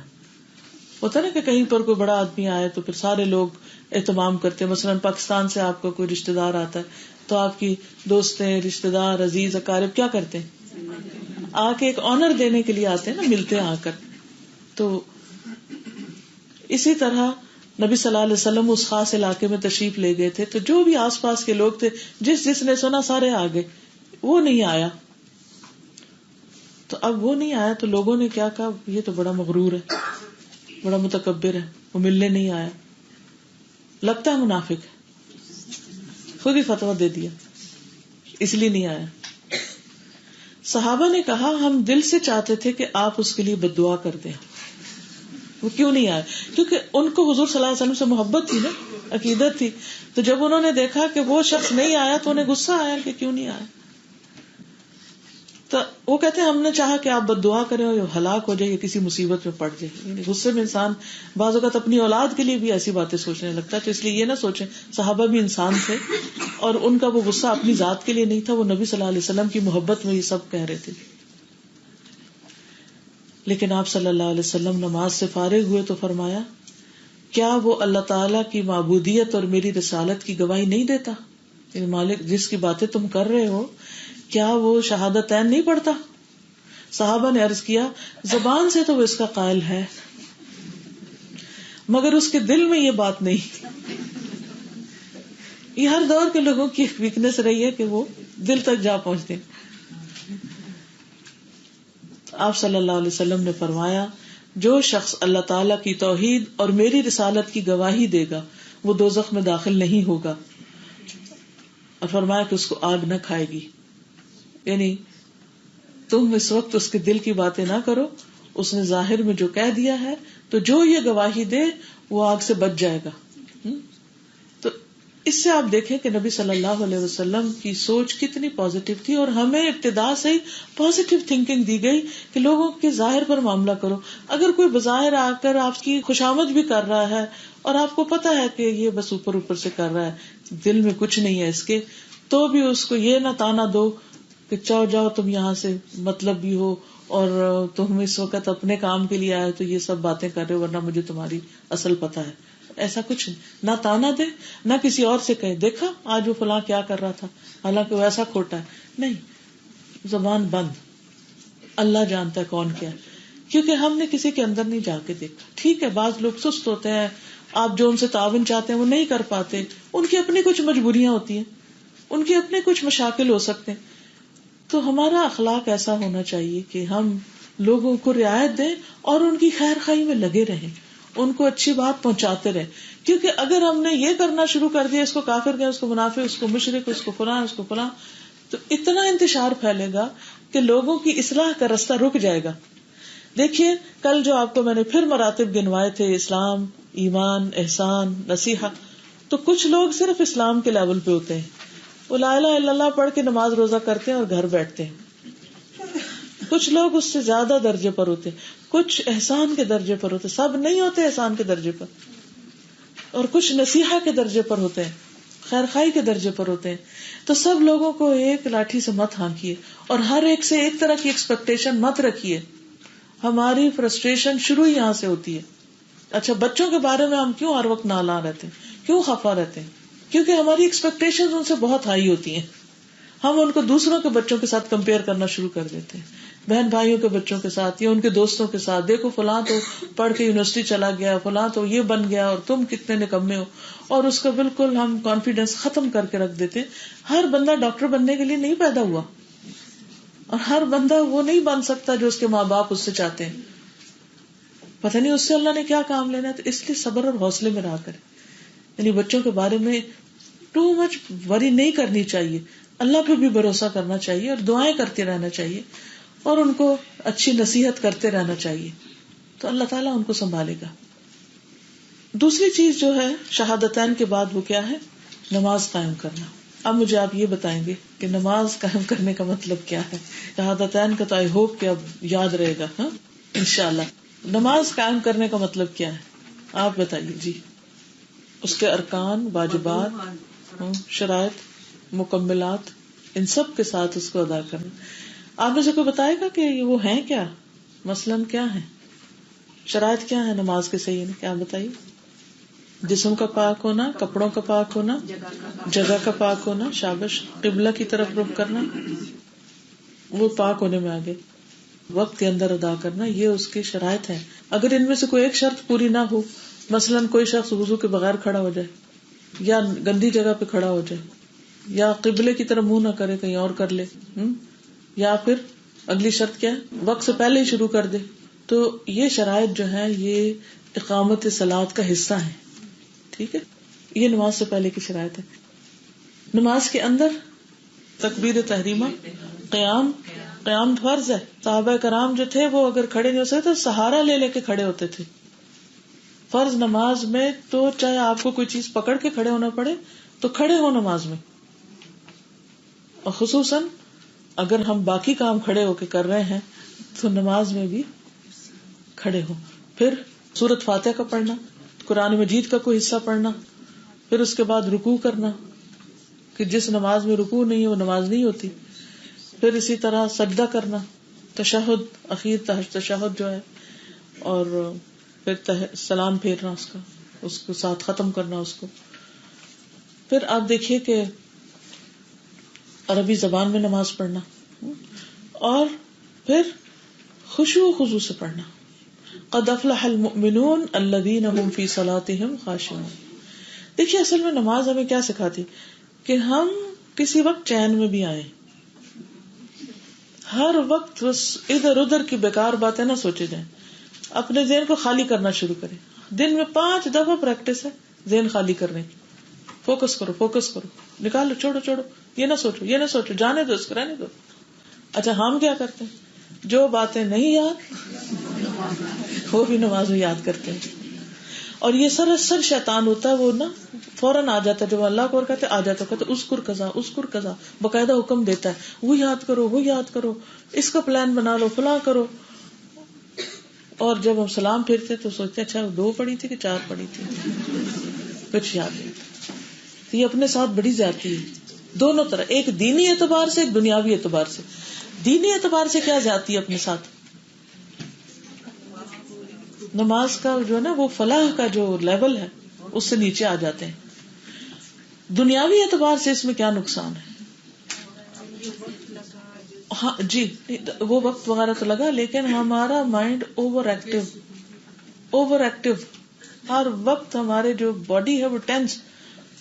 ہوتا نا کہ کہیں پر کوئی بڑا آدمی آئے تو پھر سارے لوگ اہتمام کرتے ہیں. مثلاً پاکستان سے آپ کا کوئی رشتے دار آتا ہے تو آپ کی دوستیں، رشتے دار، عزیز اقارب کیا کرتے ہیں؟ آ کے ایک آنر دینے کے لیے آتے ہیں نا، ملتے ہیں آ کر. تو اسی طرح نبی صلی اللہ علیہ وسلم اس خاص علاقے میں تشریف لے گئے تھے، تو جو بھی آس پاس کے لوگ تھے، جس نے سنا سارے آ گئے، وہ نہیں آیا. تو اب وہ نہیں آیا تو لوگوں نے کیا کہا، یہ تو بڑا مغرور ہے، بڑا متکبر ہے، وہ ملنے نہیں آیا، لگتا ہے منافق ہے، خود ہی فتویٰ دے دیا اس لیے نہیں آیا. صحابہ نے کہا ہم دل سے چاہتے تھے کہ آپ اس کے لیے بد دعا کر دیں، وہ کیوں نہیں آئے؟ کیونکہ ان کو حضور صلی اللہ علیہ وسلم سے محبت تھی نا، عقیدت تھی. تو جب انہوں نے دیکھا کہ وہ شخص نہیں آیا تو انہیں غصہ آیا کہ کیوں نہیں آیا. تو وہ کہتے ہیں ہم نے چاہا کہ آپ بد دعا کریں اور ہلاک ہو جائے یا کسی مصیبت میں پڑ جائے. یعنی غصے میں انسان بعض اوقات اپنی اولاد کے لیے بھی ایسی باتیں سوچنے لگتا ہے. تو اس لیے یہ نہ سوچیں، صحابہ بھی انسان تھے اور ان کا وہ غصہ اپنی ذات کے لیے نہیں تھا، وہ نبی صلی اللہ علیہ وسلم کی محبت میں یہ سب کہہ رہے تھے. لیکن آپ صلی اللہ علیہ وسلم نماز سے فارغ ہوئے تو فرمایا، کیا وہ اللہ تعالیٰ کی معبودیت اور میری رسالت کی گواہی نہیں دیتا؟ یعنی مالک جس کی باتیں تم کر رہے ہو کیا وہ شہادتین نہیں پڑھتا؟ صحابہ نے عرض کیا، زبان سے تو وہ اس کا قائل ہے مگر اس کے دل میں یہ بات نہیں. یہ ہر دور کے لوگوں کی ایک ویکنس رہی ہے کہ وہ دل تک جا پہنچتے ہیں. آپ صلی اللہ علیہ وسلم نے فرمایا، جو شخص اللہ تعالیٰ کی توحید اور میری رسالت کی گواہی دے گا وہ دوزخ میں داخل نہیں ہوگا. اور فرمایا کہ اس کو آگ نہ کھائے گی. یعنی تم اس وقت اس کے دل کی باتیں نہ کرو، اس نے ظاہر میں جو کہہ دیا ہے تو جو یہ گواہی دے وہ آگ سے بچ جائے گا. تو اس سے آپ دیکھیں کہ نبی صلی اللہ علیہ وسلم کی سوچ کتنی پازیٹیو تھی، اور ہمیں ابتدا سے ہی پازیٹیو تھنکنگ دی گئی کہ لوگوں کے ظاہر پر معاملہ کرو. اگر کوئی بظاہر آ کر آپ کی خوشامد بھی کر رہا ہے اور آپ کو پتا ہے کہ یہ بس اوپر اوپر سے کر رہا ہے، دل میں کچھ نہیں ہے اس کے، تو بھی اس کو یہ نہ تانا دو کہ جاؤ تم یہاں سے، مطلب بھی ہو اور تم اس وقت اپنے کام کے لیے آئے تو یہ سب باتیں کر رہے ہو ورنہ مجھے تمہاری اصل پتا ہے. ایسا کچھ نہیں، نہ تانا دے نہ کسی اور سے کہے دیکھا آج وہ فلاں کیا کر رہا تھا حالانکہ وہ ایسا کھوٹا ہے. نہیں، زبان بند. اللہ جانتا ہے کون کیا ہے، کیونکہ ہم نے کسی کے اندر نہیں جا کے دیکھا. ٹھیک ہے بعض لوگ سست ہوتے ہیں، آپ جو ان سے تعاون چاہتے ہیں وہ نہیں کر پاتے، ان کی اپنی کچھ مجبوریاں ہوتی ہیں، ان کے اپنے کچھ مشاکل ہو سکتے ہیں. تو ہمارا اخلاق ایسا ہونا چاہیے کہ ہم لوگوں کو رعایت دیں اور ان کی خیر خواہی میں لگے رہیں، ان کو اچھی بات پہنچاتے رہیں. کیونکہ اگر ہم نے یہ کرنا شروع کر دیا، اس کو کافر کہیں، اس کو منافق، اس کو مشرک، اس کو فلاں، اس کو فلاں، تو اتنا انتشار پھیلے گا کہ لوگوں کی اصلاح کا رستہ رک جائے گا. دیکھیے کل جو آپ کو میں نے پھر مراتب گنوائے تھے، اسلام، ایمان، احسان، نصیحہ، تو کچھ لوگ صرف اسلام کے لیول پہ ہوتے ہیں، وہ لا الہ الا اللہ پڑھ کے نماز روزہ کرتے ہیں اور گھر بیٹھتے ہیں. کچھ لوگ اس سے زیادہ درجے پر ہوتے ہیں، کچھ احسان کے درجے پر ہوتے ہیں، سب نہیں ہوتے احسان کے درجے پر، اور کچھ نصیحہ کے درجے پر ہوتے ہیں، خیر خواہی کے درجے پر ہوتے ہیں. تو سب لوگوں کو ایک لاٹھی سے مت ہانکیے اور ہر ایک سے ایک طرح کی ایکسپیکٹیشن مت رکھیے. ہماری فرسٹریشن شروع ہی یہاں سے ہوتی ہے. اچھا بچوں کے بارے میں ہم کیوں ہر وقت نالاں رہتے ہیں، کیوں خفا رہتے ہیں؟ کیونکہ ہماری ایکسپیکٹیشن ان سے بہت ہائی ہوتی ہیں. ہم ان کو دوسروں کے بچوں کے ساتھ کمپیئر کرنا شروع کر دیتے ہیں، بہن بھائیوں کے بچوں کے ساتھ یا ان کے دوستوں کے ساتھ. دیکھو فلاں تو پڑھ کے یونیورسٹی چلا گیا، فلاں تو یہ بن گیا اور تم کتنے نکمے ہو، اور اس کا بالکل ہم کانفیڈینس ختم کر کے رکھ دیتے ہیں. ہر بندہ ڈاکٹر بننے کے لیے نہیں پیدا ہوا، اور ہر بندہ وہ نہیں بن سکتا جو اس کے ماں باپ اس سے چاہتے ہیں. پتہ نہیں اس سے اللہ نے کیا کام لینا ہے. تو اس لیے صبر اور حوصلے میں رہا کرے. یعنی بچوں کے بارے میں ٹو مچ وری نہیں کرنی چاہیے، اللہ پہ بھی بھروسہ کرنا چاہیے اور دعائیں کرتے رہنا چاہیے اور ان کو اچھی نصیحت کرتے رہنا چاہیے، تو اللہ تعالیٰ ان کو سنبھالے گا. دوسری چیز جو ہے شہادتین کے بعد وہ کیا ہے؟ نماز قائم کرنا. اب مجھے آپ یہ بتائیں گے کہ نماز قائم کرنے کا مطلب کیا ہے؟ شہادتین کا تو آئی ہوپ کہ اب یاد رہے گا. ہاں انشاءاللہ. نماز قائم کرنے کا مطلب کیا ہے آپ بتائیے جی. اس کے ارکان، واجبات، شرائط، مکملات، ان سب کے ساتھ اس کو ادا کرنا. آپ میں سے کوئی بتائے گا کہ وہ ہیں کیا؟ مثلاً کیا ہے شرائط، کیا ہے نماز کے صحیح ہے؟ کیا بتائیے. جسم کا پاک ہونا، کپڑوں کا پاک ہونا، جگہ کا پاک ہونا، شابش. قبلہ کی طرف رخ کرنا، وہ پاک ہونے میں آگے. وقت کے اندر ادا کرنا، یہ اس کی شرائط ہے. اگر ان میں سے کوئی ایک شرط پوری نہ ہو، مثلاً کوئی شخص وضو کے بغیر کھڑا ہو جائے، یا گندی جگہ پہ کھڑا ہو جائے، یا قبلے کی طرف منہ نہ کرے کہیں اور کر لے، یا پھر اگلی شرط کیا ہے وقت سے پہلے ہی شروع کر دے، تو یہ شرائط جو ہے یہ اقامت صلاۃ کا حصہ ہے. ٹھیک ہے، یہ نماز سے پہلے کی شرائط ہے. نماز کے اندر تکبیر تحریمہ، قیام فرض ہے. صحابہ کرام جو تھے وہ اگر کھڑے نہیں ہو سکتے تو سہارا لے لے کے کھڑے ہوتے تھے. فرض نماز میں تو چاہے آپ کو کوئی چیز پکڑ کے کھڑے ہونا پڑے تو کھڑے ہو نماز میں، اور خصوصاً اگر ہم باقی کام کھڑے ہو کے کر رہے ہیں تو نماز میں بھی کھڑے ہو. پھر سورۃ فاتحہ کا پڑھنا، قرآن مجید کا کوئی حصہ پڑھنا، پھر اس کے بعد رکوع کرنا، کہ جس نماز میں رکوع نہیں ہے وہ نماز نہیں ہوتی. پھر اسی طرح سجدہ کرنا، تشہد اخیر تشہد جو ہے، اور پھر سلام پھیرنا اس کو ساتھ ختم کرنا اس کو. پھر آپ دیکھیے کہ عربی زبان میں نماز پڑھنا، اور پھر خشوع و خضوع سے پڑھنا. قد افلح المؤمنون الذین هم فی صلاتهم خاشعون. دیکھیے اصل میں نماز ہمیں کیا سکھاتی کہ ہم کسی وقت چین میں بھی آئیں، ہر وقت بس ادھر ادھر کی بیکار باتیں نہ سوچے جائیں، اپنے ذہن کو خالی کرنا شروع کریں. دن میں 5 دفعہ پریکٹس ہے ذہن خالی کرنے کی. فوکس کرو، نکالو، چھوڑو، یہ نہ سوچو، جانے دو، اس کو رہنے دو. اچھا ہم کیا کرتے ہیں؟ جو باتیں نہیں یاد وہ بھی نماز میں یاد کرتے ہیں. اور یہ سراسر شیطان ہوتا ہے، وہ نا فوراً آ جاتا ہے جب اللہ کو کہتے آ جاتا ہے، کہتے اذکر قضا، باقاعدہ حکم دیتا ہے وہ یاد کرو، اس کا پلان بنا لو، فلاں کرو. اور جب ہم سلام پھرتے تو سوچتے ہیں اچھا 2 پڑھی تھی کہ 4 پڑھی تھی، کچھ یاد نہیں. تو یہ اپنے ساتھ بڑی زیادتی ہے دونوں طرح، ایک دینی اعتبار سے، ایک دنیاوی اعتبار سے. دینی اعتبار سے کیا زیادتی ہے اپنے ساتھ؟ نماز کا جو ہے نا وہ فلاح کا جو لیول ہے اس سے نیچے آ جاتے ہیں. دنیاوی اعتبار سے اس میں کیا نقصان ہے؟ ہاں جی، وہ وقت وغیرہ تو لگا، لیکن ہمارا مائنڈ اوور ایکٹیو، ہر وقت ہمارے جو باڈی ہے وہ ٹینس،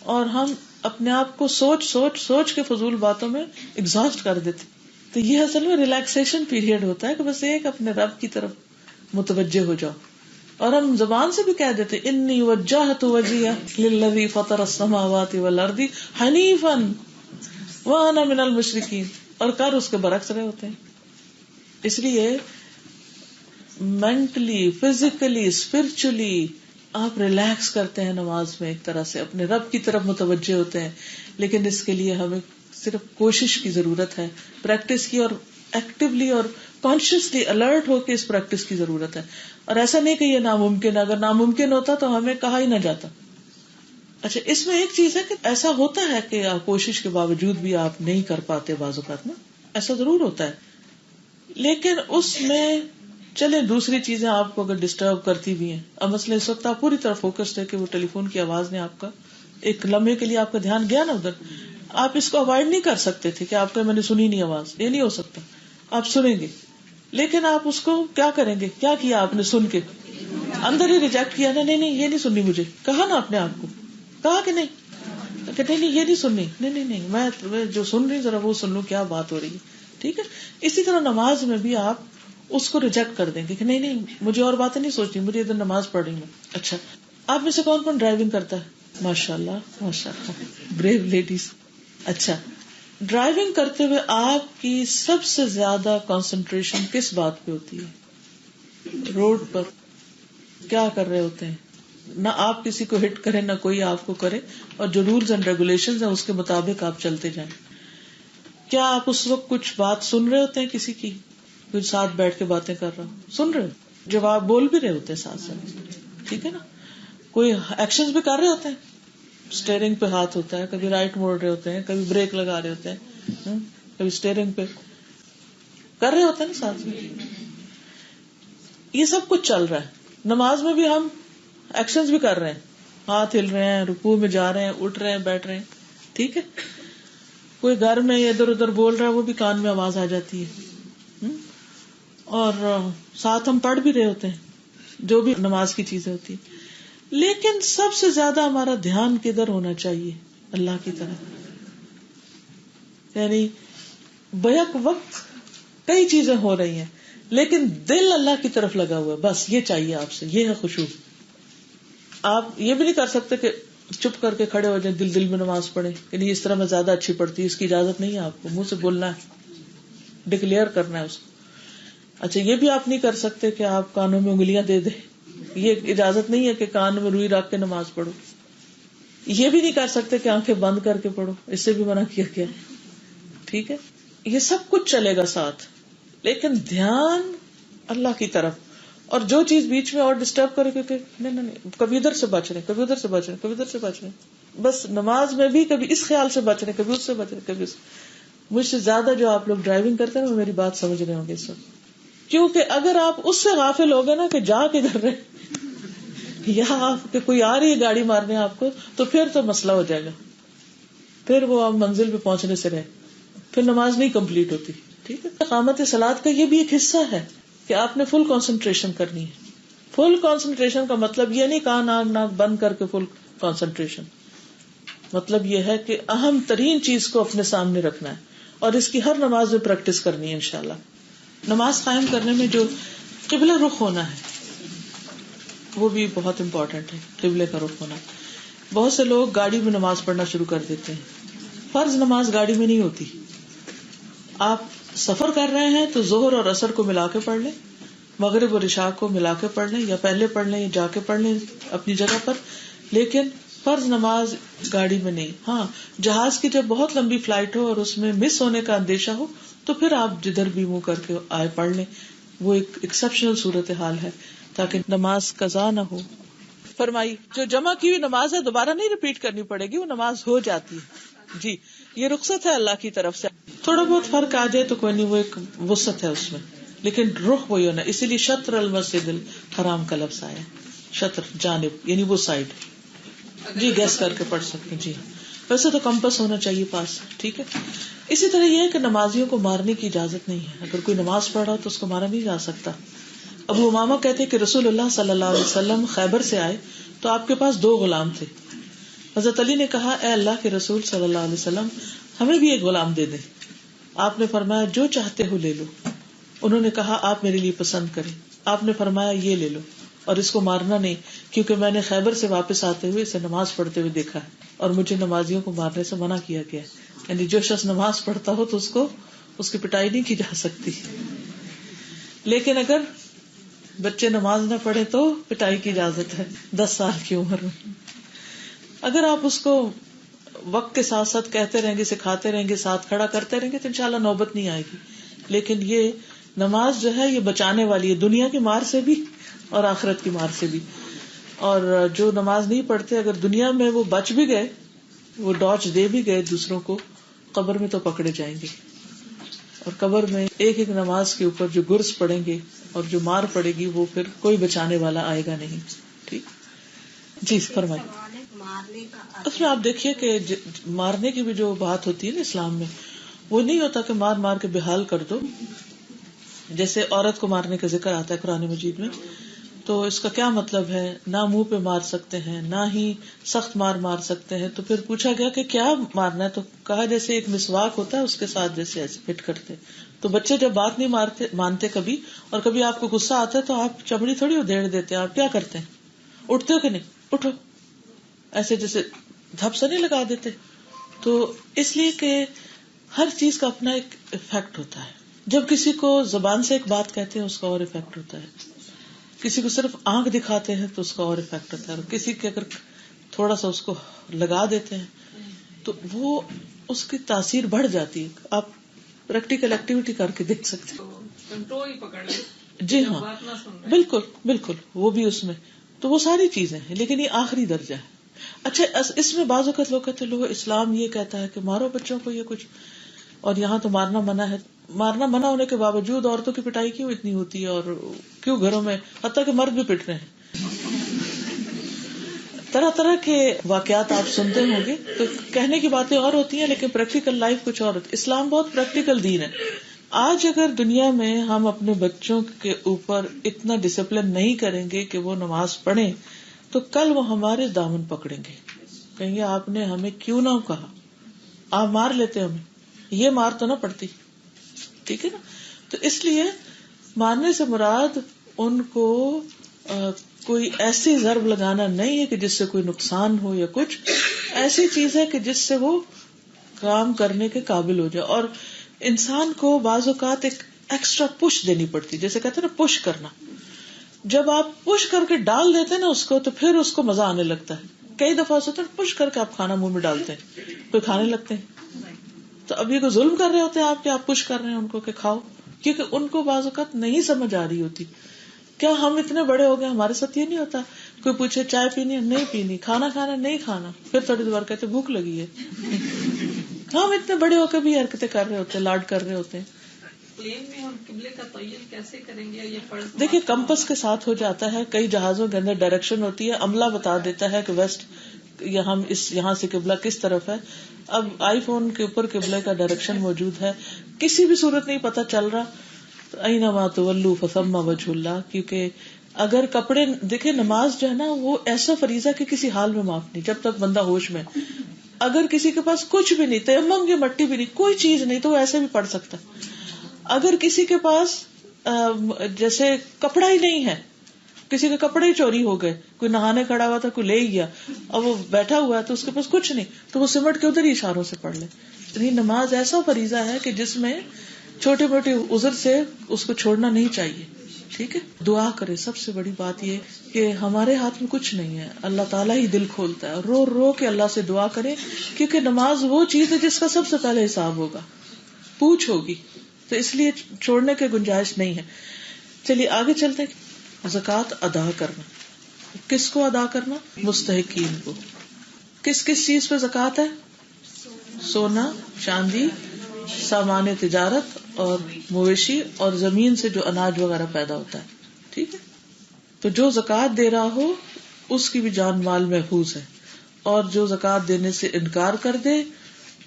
اور ہم اپنے آپ کو سوچ کے فضول باتوں میں ایگزاسٹ کر دیتے. تو یہ اصل میں ریلیکسیشن پیریڈ ہوتا ہے کہ بس ایک اپنے رب کی طرف متوجہ ہو جاؤ. اور ہم زبان سے بھی کہہ دیتے انی وجہت وجہیہ للذی فطر السماوات والارض حنیفا وانا من المشرکین، اور کر اس کے برعکس رہے ہوتے ہیں. اس لیے مینٹلی، فزیکلی، اسپرچولی آپ ریلیکس کرتے ہیں نماز میں، ایک طرح سے اپنے رب کی طرف متوجہ ہوتے ہیں. لیکن اس کے لیے ہمیں صرف کوشش کی ضرورت ہے، پریکٹس کی، اور ایکٹیولی اور کانشیسلی الرٹ ہو کے اس پریکٹس کی ضرورت ہے. اور ایسا نہیں کہ یہ ناممکن ہے، اگر ناممکن ہوتا تو ہمیں کہا ہی نہ جاتا. اچھا اس میں ایک چیز ہے کہ ایسا ہوتا ہے کہ کوشش کے باوجود بھی آپ نہیں کر پاتے، بعض اوقات نا ایسا ضرور ہوتا ہے. لیکن اس میں چلے دوسری چیزیں آپ کو اگر ڈسٹرب کرتی بھی ہیں، اب مثلا اس وقت آپ پوری طرح فوکسڈ ہے کہ وہ ٹیلی فون کی آواز نے آپ کا ایک لمحے کے لیے آپ کا دھیان گیا نا ادھر، آپ اس کو اوائڈ نہیں کر سکتے تھے کہ آپ کو میں نے سنی نہیں آواز، یہ نہیں ہو سکتا، آپ سنیں گے. لیکن آپ اس کو کیا کریں گے؟ کیا کیا آپ نے سن کے؟ اندر ہی ریجیکٹ کیا نا، نہیں یہ نہیں سننی مجھے، کہا نا اپنے آپ کو، کہا کہ نہیں کہ نہیں یہ نہیں سننی، نہیں میں جو سن رہی ذرا وہ سن لوں کیا بات ہو رہی ہے. ٹھیک ہے. اسی طرح نماز میں بھی آپ اس کو ریجیکٹ کر دیں گے کہ نہیں مجھے اور باتیں نہیں سوچنی، مجھے ادھر نماز پڑھ رہی ہوں. اچھا آپ میں سے کون ڈرائیونگ کرتا ہے؟ ماشاء اللہ بریو لیڈیز. اچھا ڈرائیونگ کرتے ہوئے آپ کی سب سے زیادہ کنسنٹریشن کس بات پہ ہوتی ہے؟ روڈ پر کیا کر رہے ہوتے ہیں؟ نہ آپ کسی کو ہٹ کریں نہ کوئی آپ کو کرے، اور جو رولز اینڈ ریگولیشنز ہیں اس کے مطابق آپ چلتے جائیں. کیا آپ اس وقت کچھ بات سن رہے ہوتے ہیں؟ کسی کی کوئی ساتھ بیٹھ کے باتیں کر رہا ہوں سن رہے ہو، جب آپ بول بھی رہے ہوتے ہیں ساتھ، ٹھیک ہے نا. کوئی ایکشنز بھی کر رہے ہوتے ہیں، اسٹیئرنگ پہ ہاتھ ہوتا ہے، کبھی رائٹ موڑ رہے ہوتے ہیں، کبھی بریک لگا رہے ہوتے ہیں، کبھی اسٹیئرنگ پہ کر رہے ہوتے ہیں نا ساتھ میں. یہ سب کچھ چل رہا ہے. نماز میں بھی ہم ایکشنز بھی کر رہے ہیں، ہاتھ ہل رہے ہیں، رکوع میں جا رہے ہیں، اٹھ رہے ہیں، بیٹھ رہے ہیں. ٹھیک ہے. کوئی گھر میں ادھر ادھر بول رہا ہے، وہ بھی کان میں آواز آ جاتی ہے. اور ساتھ ہم پڑھ بھی رہے ہوتے ہیں جو بھی نماز کی چیزیں ہوتی ہیں. لیکن سب سے زیادہ ہمارا دھیان کدھر ہونا چاہیے؟ اللہ کی طرف. یعنی بیک وقت کئی چیزیں ہو رہی ہیں لیکن دل اللہ کی طرف لگا ہوا ہے، بس یہ چاہیے آپ سے، یہ ہے خشوع. آپ یہ بھی نہیں کر سکتے کہ چپ کر کے کھڑے ہو جائیں، دل میں نماز پڑھیں کہ نہیں اس طرح میں زیادہ اچھی پڑھتی، اس کی اجازت نہیں ہے آپ کو، منہ سے بولنا ہے، ڈکلیئر کرنا ہے اس کو. اچھا یہ بھی آپ نہیں کر سکتے کہ آپ کانوں میں انگلیاں دے دیں یہ اجازت نہیں ہے کہ کان میں روئی رکھ کے نماز پڑھو. یہ بھی نہیں کر سکتے کہ آنکھیں بند کر کے پڑھو, اس سے بھی منع کیا گیا. ٹھیک ہے, یہ سب کچھ چلے گا ساتھ, لیکن دھیان اللہ کی طرف. اور جو چیز بیچ میں اور ڈسٹرب کرے, کیونکہ نہیں, کبھی ادھر سے بچ رہے, کبھی ادھر سے بچ رہے, کبھی ادھر سے بچ رہے, بس نماز میں بھی کبھی اس خیال سے بچ رہے, کبھی اس سے بچ رہے, کبھی اس. مجھ سے زیادہ جو آپ لوگ ڈرائیونگ کرتے ہیں وہ میری بات سمجھ رہے ہوں گے اس وقت, کیونکہ اگر آپ اس سے غافل ہو گئے نا کہ جا کے کر رہے یا آپ کہ کوئی آ رہی ہے گاڑی مارنے آپ کو, تو پھر تو مسئلہ ہو جائے گا, پھر وہ آپ منزل پہ پہنچنے سے رہے, پھر نماز نہیں کمپلیٹ ہوتی. ٹھیک ہے, اقامت صلاۃ کا یہ بھی ایک حصہ ہے کہ آپ نے فل کنسنٹریشن کرنی ہے. فل کنسنٹریشن کا مطلب یہ نہیں کان ناک بند کر کے فل کنسنٹریشن, مطلب یہ ہے کہ اہم ترین چیز کو اپنے سامنے رکھنا ہے, اور اس کی ہر نماز میں پریکٹس کرنی ہے انشاءاللہ. نماز قائم کرنے میں جو قبلہ رخ ہونا ہے وہ بھی بہت امپورٹنٹ ہے. قبلے کا رخ ہونا, بہت سے لوگ گاڑی میں نماز پڑھنا شروع کر دیتے ہیں. فرض نماز گاڑی میں نہیں ہوتی. آپ سفر کر رہے ہیں تو ظہر اور عصر کو ملا کے پڑھ لیں, مغرب اور عشاء کو ملا کے پڑھ لیں, یا پہلے پڑھ لیں یا جا کے پڑھ لیں اپنی جگہ پر, لیکن فرض نماز گاڑی میں نہیں. ہاں, جہاز کی جب بہت لمبی فلائٹ ہو اور اس میں مس ہونے کا اندیشہ ہو تو پھر آپ جدھر بھی منہ کر کے آئے پڑھ لیں, وہ ایک ایکسپشنل صورت حال ہے تاکہ نماز قضا نہ ہو. فرمائی, جو جمع کی ہوئی نماز ہے دوبارہ نہیں ریپیٹ کرنی پڑے گی, وہ نماز ہو جاتی ہے. جی, یہ رخصت ہے اللہ کی طرف سے. تھوڑا بہت فرق آ جائے تو کوئی نہیں, وہ ایک وسعت ہے اس میں, لیکن رخ وہی ہونا. اسی لیے شطر المسجد الحرام کا لفظ آیا, شطر جانب یعنی وہ سائڈ. جی, گیس کر کے پڑھ سکتے ہیں. جی, ویسے تو کمپس ہونا چاہیے پاس. ٹھیک ہے. اسی طرح یہ ہے کہ نمازیوں کو مارنے کی اجازت نہیں ہے. اگر کوئی نماز پڑھ رہا تو اس کو مارا نہیں جا سکتا. ابو امامہ کہتے کہ رسول اللہ صلی اللہ علیہ وسلم خیبر سے آئے تو آپ کے پاس 2 غلام تھے. حضرت علی نے کہا, اے اللہ کے رسول صلی اللہ علیہ وسلم, ہمیں بھی ایک غلام دے دیں. آپ نے فرمایا, جو چاہتے ہو لے لو. انہوں نے کہا, آپ میرے لیے پسند کریں. آپ نے فرمایا, یہ لے لو, اور اس کو مارنا نہیں, کیونکہ میں نے خیبر سے واپس آتے ہوئے اسے نماز پڑھتے ہوئے دیکھا ہے, اور مجھے نمازیوں کو مارنے سے منع کیا گیا ہے. یعنی جو شخص نماز پڑھتا ہو تو اس کی پٹائی نہیں کی جا سکتی, لیکن اگر بچے نماز نہ پڑھے تو پٹائی کی اجازت ہے 10 سال کی عمر میں. اگر آپ اس کو وقت کے ساتھ ساتھ کہتے رہیں گے, سکھاتے رہیں گے, ساتھ کھڑا کرتے رہیں گے تو انشاءاللہ نوبت نہیں آئے گی. لیکن یہ نماز جو ہے یہ بچانے والی ہے, دنیا کی مار سے بھی اور آخرت کی مار سے بھی. اور جو نماز نہیں پڑھتے, اگر دنیا میں وہ بچ بھی گئے, وہ ڈاچ دے بھی گئے دوسروں کو, قبر میں تو پکڑے جائیں گے. اور قبر میں ایک ایک نماز کے اوپر جو گرز پڑیں گے اور جو مار پڑے گی, وہ پھر کوئی بچانے والا آئے گا نہیں. ٹھیک. جی, فرمائیں. اس میں آپ دیکھیے کہ مارنے کی بھی جو بات ہوتی ہے نا اسلام میں, وہ نہیں ہوتا کہ مار مار کے بحال کر دو. جیسے عورت کو مارنے کا ذکر آتا ہے قرآن مجید میں, تو اس کا کیا مطلب ہے؟ نہ منہ پہ مار سکتے ہیں, نہ ہی سخت مار سکتے ہیں. تو پھر پوچھا گیا کہ کیا مارنا ہے, تو کہا جیسے ایک مسواک ہوتا ہے اس کے ساتھ جیسے ایسے فٹ کرتے. تو بچے جب بات نہیں مانتے کبھی, اور کبھی آپ کو غصہ آتا ہے تو آپ چمڑی تھوڑی ادھیڑ دیتے ہیں, آپ کیا کرتے ہیں؟ اٹھتے ہو کہ نہیں, اٹھو, ایسے جیسے دھپ سے نہیں لگا دیتے. تو اس لیے کہ ہر چیز کا اپنا ایک افیکٹ ہوتا ہے. جب کسی کو زبان سے ایک بات کہتے ہیں اس کا اور افیکٹ ہوتا ہے, کسی کو صرف آنکھ دکھاتے ہیں تو اس کا اور افیکٹ ہوتا ہے, اور کسی کے اگر تھوڑا سا اس کو لگا دیتے ہیں تو وہ اس کی تاثیر بڑھ جاتی ہے. آپ پریکٹیکل ایکٹیویٹی کر کے دیکھ سکتے ہیں. جی ہاں, بالکل بالکل, وہ بھی اس میں. تو وہ ساری چیزیں ہیں, لیکن یہ آخری درجہ ہے. اچھا, اس میں بعض اوقات لوگ کہتے ہیں اسلام یہ کہتا ہے کہ مارو بچوں کو, یہ کچھ, اور یہاں تو مارنا منع ہے. مارنا منع ہونے کے باوجود عورتوں کی پٹائی کیوں اتنی ہوتی ہے, اور کیوں گھروں میں حتیٰ کہ مرد بھی پٹ رہے ہیں. طرح طرح کے واقعات آپ سنتے ہوں گے. تو کہنے کی باتیں اور ہوتی ہیں لیکن پریکٹیکل لائف کچھ اور ہوتی ہے. اسلام بہت پریکٹیکل دین ہے. آج اگر دنیا میں ہم اپنے بچوں کے اوپر اتنا ڈسپلن نہیں کریں گے کہ وہ نماز پڑھیں, تو کل وہ ہمارے دامن پکڑیں گے, کہیں گے آپ نے ہمیں کیوں نہ کہا, آپ مار لیتے ہمیں, یہ مار تو نہ پڑتی. ٹھیک ہے نا. تو اس لیے مارنے سے مراد ان کو کوئی ایسی ضرب لگانا نہیں ہے کہ جس سے کوئی نقصان ہو, یا کچھ ایسی چیز ہے کہ جس سے وہ کام کرنے کے قابل ہو جائے. اور انسان کو بعض اوقات ایک ایکسٹرا پش دینی پڑتی, جیسے کہتے ہیں نا پش کرنا. جب آپ پش کر کے ڈال دیتے ہیں نا اس کو تو پھر اس کو مزہ آنے لگتا ہے. کئی دفعہ ہوتا ہے پش کر کے آپ کھانا منہ میں ڈالتے ہیں, کوئی کھانے لگتے ہیں, تو اب یہ کوئی ظلم کر رہے ہوتے ہیں آپ پش کر رہے ہیں ان کو کہ کھاؤ, کیونکہ ان کو بعض اوقات نہیں سمجھ آ رہی ہوتی. کیا ہم اتنے بڑے ہو گئے, ہمارے ساتھ یہ نہیں ہوتا, کوئی پوچھے چائے پینی ہے, نہیں پینی, کھانا کھانا, نہیں کھانا, پھر تھوڑی دیر کہتے بھوک لگی ہے. ہم اتنے بڑے ہو کے بھی حرکتیں کر رہے ہوتے ہیں, لاڈ کر رہے ہوتے ہیں. پلین میں ہم قبلے کا تعین کیسے کریں گے؟ یہ دیکھیے کمپس کے ساتھ ہو جاتا ہے, کئی جہازوں کے اندر ڈائریکشن ہوتی ہے, عملہ بتا دیتا ہے کہ ویسٹ ہم یہاں سے قبلہ کس طرف ہے. اب آئی فون کے اوپر قبلے کا ڈائریکشن موجود ہے, کسی بھی صورت نہیں پتا چل رہا تو اینما تولوا فثم وجہ اللہ. کیونکہ اگر کپڑے دیکھے, نماز جو ہے نا وہ ایسا فریضہ کہ کسی حال میں معاف نہیں جب تک بندہ ہوش میں. اگر کسی کے پاس کچھ بھی نہیں, تیمم کی مٹی بھی نہیں, کوئی چیز نہیں, تو وہ ایسے بھی پڑھ سکتا. اگر کسی کے پاس جیسے کپڑا ہی نہیں ہے, کسی کے کپڑے ہی چوری ہو گئے, کوئی نہانے کھڑا ہوا تھا, کوئی لے ہی گیا, اور وہ بیٹھا ہوا ہے تو اس کے پاس کچھ نہیں, تو وہ سمٹ کے ادھر ہی اشاروں سے پڑھ لے. یعنی نماز ایسا فریضہ ہے کہ جس میں چھوٹے موٹے عذر سے اس کو چھوڑنا نہیں چاہیے. ٹھیک ہے, دعا کرے. سب سے بڑی بات یہ کہ ہمارے ہاتھ میں کچھ نہیں ہے, اللہ تعالیٰ ہی دل کھولتا ہے. رو رو کے اللہ سے دعا کرے, کیونکہ نماز وہ چیز ہے جس کا سب سے پہلے حساب ہوگا, پوچھ ہوگی, تو اس لیے چھوڑنے کی گنجائش نہیں ہے. چلیے آگے چلتے. زکوٰۃ ادا کرنا, کس کو ادا کرنا؟ مستحقین کو. کس کس چیز پہ زکوٰۃ ہے؟ سونا, چاندی, سامان تجارت اور مویشی اور زمین سے جو اناج وغیرہ پیدا ہوتا ہے. ٹھیک ہے, تو جو زکوٰۃ دے رہا ہو اس کی بھی جان مال محفوظ ہے, اور جو زکوٰۃ دینے سے انکار کر دے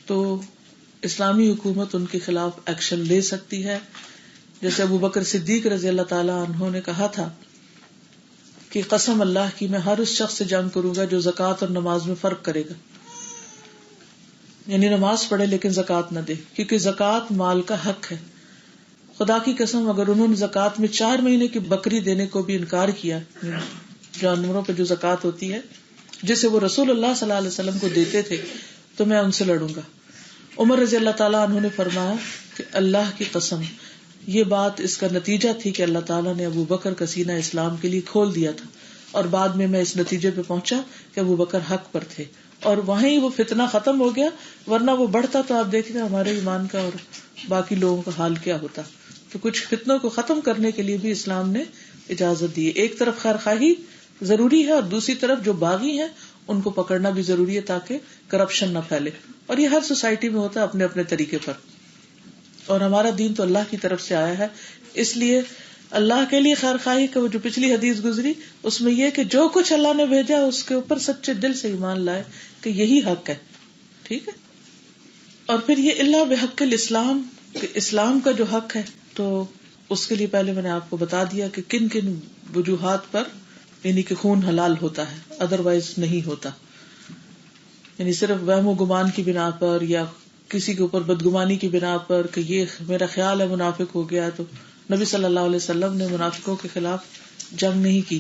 تو اسلامی حکومت ان کے خلاف ایکشن لے سکتی ہے. جیسے ابو بکر صدیق رضی اللہ تعالیٰ عنہ نے کہا تھا کہ قسم اللہ کی میں ہر اس شخص سے جنگ کروں گا جو زکوٰۃ اور نماز میں فرق کرے گا. یعنی نماز پڑھے لیکن زکوٰۃ نہ دے, کیونکہ زکوٰۃ مال کا حق ہے. خدا کی قسم اگر انہوں نے زکوٰۃ میں 4 مہینے کی بکری دینے کو بھی انکار کیا, جانوروں پہ جو زکوٰۃ ہوتی ہے جسے وہ رسول اللہ صلی اللہ علیہ وسلم کو دیتے تھے, تو میں ان سے لڑوں گا. عمر رضی اللہ تعالیٰ عنہ نے فرمایا کہ اللہ کی قسم یہ بات اس کا نتیجہ تھی کہ اللہ تعالیٰ نے ابو بکر کا سینہ اسلام کے لیے کھول دیا تھا, اور بعد میں اس نتیجے پہ پہنچا کہ ابو بکر حق پر تھے, اور وہیں وہ فتنہ ختم ہو گیا. ورنہ وہ بڑھتا تو آپ دیکھتے ہمارے ایمان کا اور باقی لوگوں کا حال کیا ہوتا. تو کچھ فتنوں کو ختم کرنے کے لیے بھی اسلام نے اجازت دی ہے. ایک طرف خیر خواہی ضروری ہے, اور دوسری طرف جو باغی ہیں ان کو پکڑنا بھی ضروری ہے تاکہ کرپشن نہ پھیلے. اور یہ ہر سوسائٹی میں ہوتا ہے اپنے اپنے طریقے پر, اور ہمارا دین تو اللہ کی طرف سے آیا ہے. اس لیے اللہ کے لیے خیر خواہی کا وہ جو پچھلی حدیث گزری اس میں یہ کہ جو کچھ اللہ نے بھیجا اس کے اوپر سچے دل سے ایمان لائے کہ یہی حق ہے. ٹھیک ہے, اور پھر یہ اللہ بحق الاسلام, کہ اسلام کا جو حق ہے, تو اس کے لیے پہلے میں نے آپ کو بتا دیا کہ کن کن وجوہات پر یعنی کہ خون حلال ہوتا ہے, ادروائز نہیں ہوتا. یعنی صرف وہم و گمان کی بنا پر یا کسی کے اوپر بدگمانی کی بنا پر کہ یہ میرا خیال ہے منافق ہو گیا, تو نبی صلی اللہ علیہ وسلم نے منافقوں کے خلاف جنگ نہیں کی.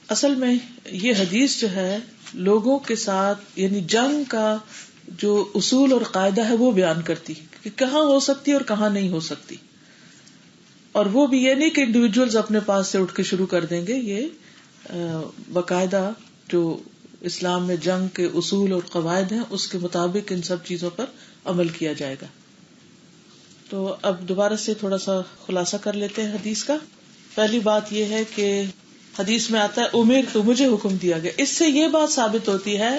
اصل میں یہ حدیث جو ہے لوگوں کے ساتھ یعنی جنگ کا جو اصول اور قاعدہ ہے وہ بیان کرتی ہے کہ کہاں ہو سکتی ہے اور کہاں نہیں ہو سکتی. اور وہ بھی یہ نہیں کہ انڈیویجولز اپنے پاس سے اٹھ کے شروع کر دیں گے, یہ باقاعدہ جو اسلام میں جنگ کے اصول اور قواعد ہیں اس کے مطابق ان سب چیزوں پر عمل کیا جائے گا. تو اب دوبارہ سے تھوڑا سا خلاصہ کر لیتے ہیں حدیث کا. پہلی بات یہ ہے کہ حدیث میں آتا ہے امیر تو مجھے حکم دیا گیا. اس سے یہ بات ثابت ہوتی ہے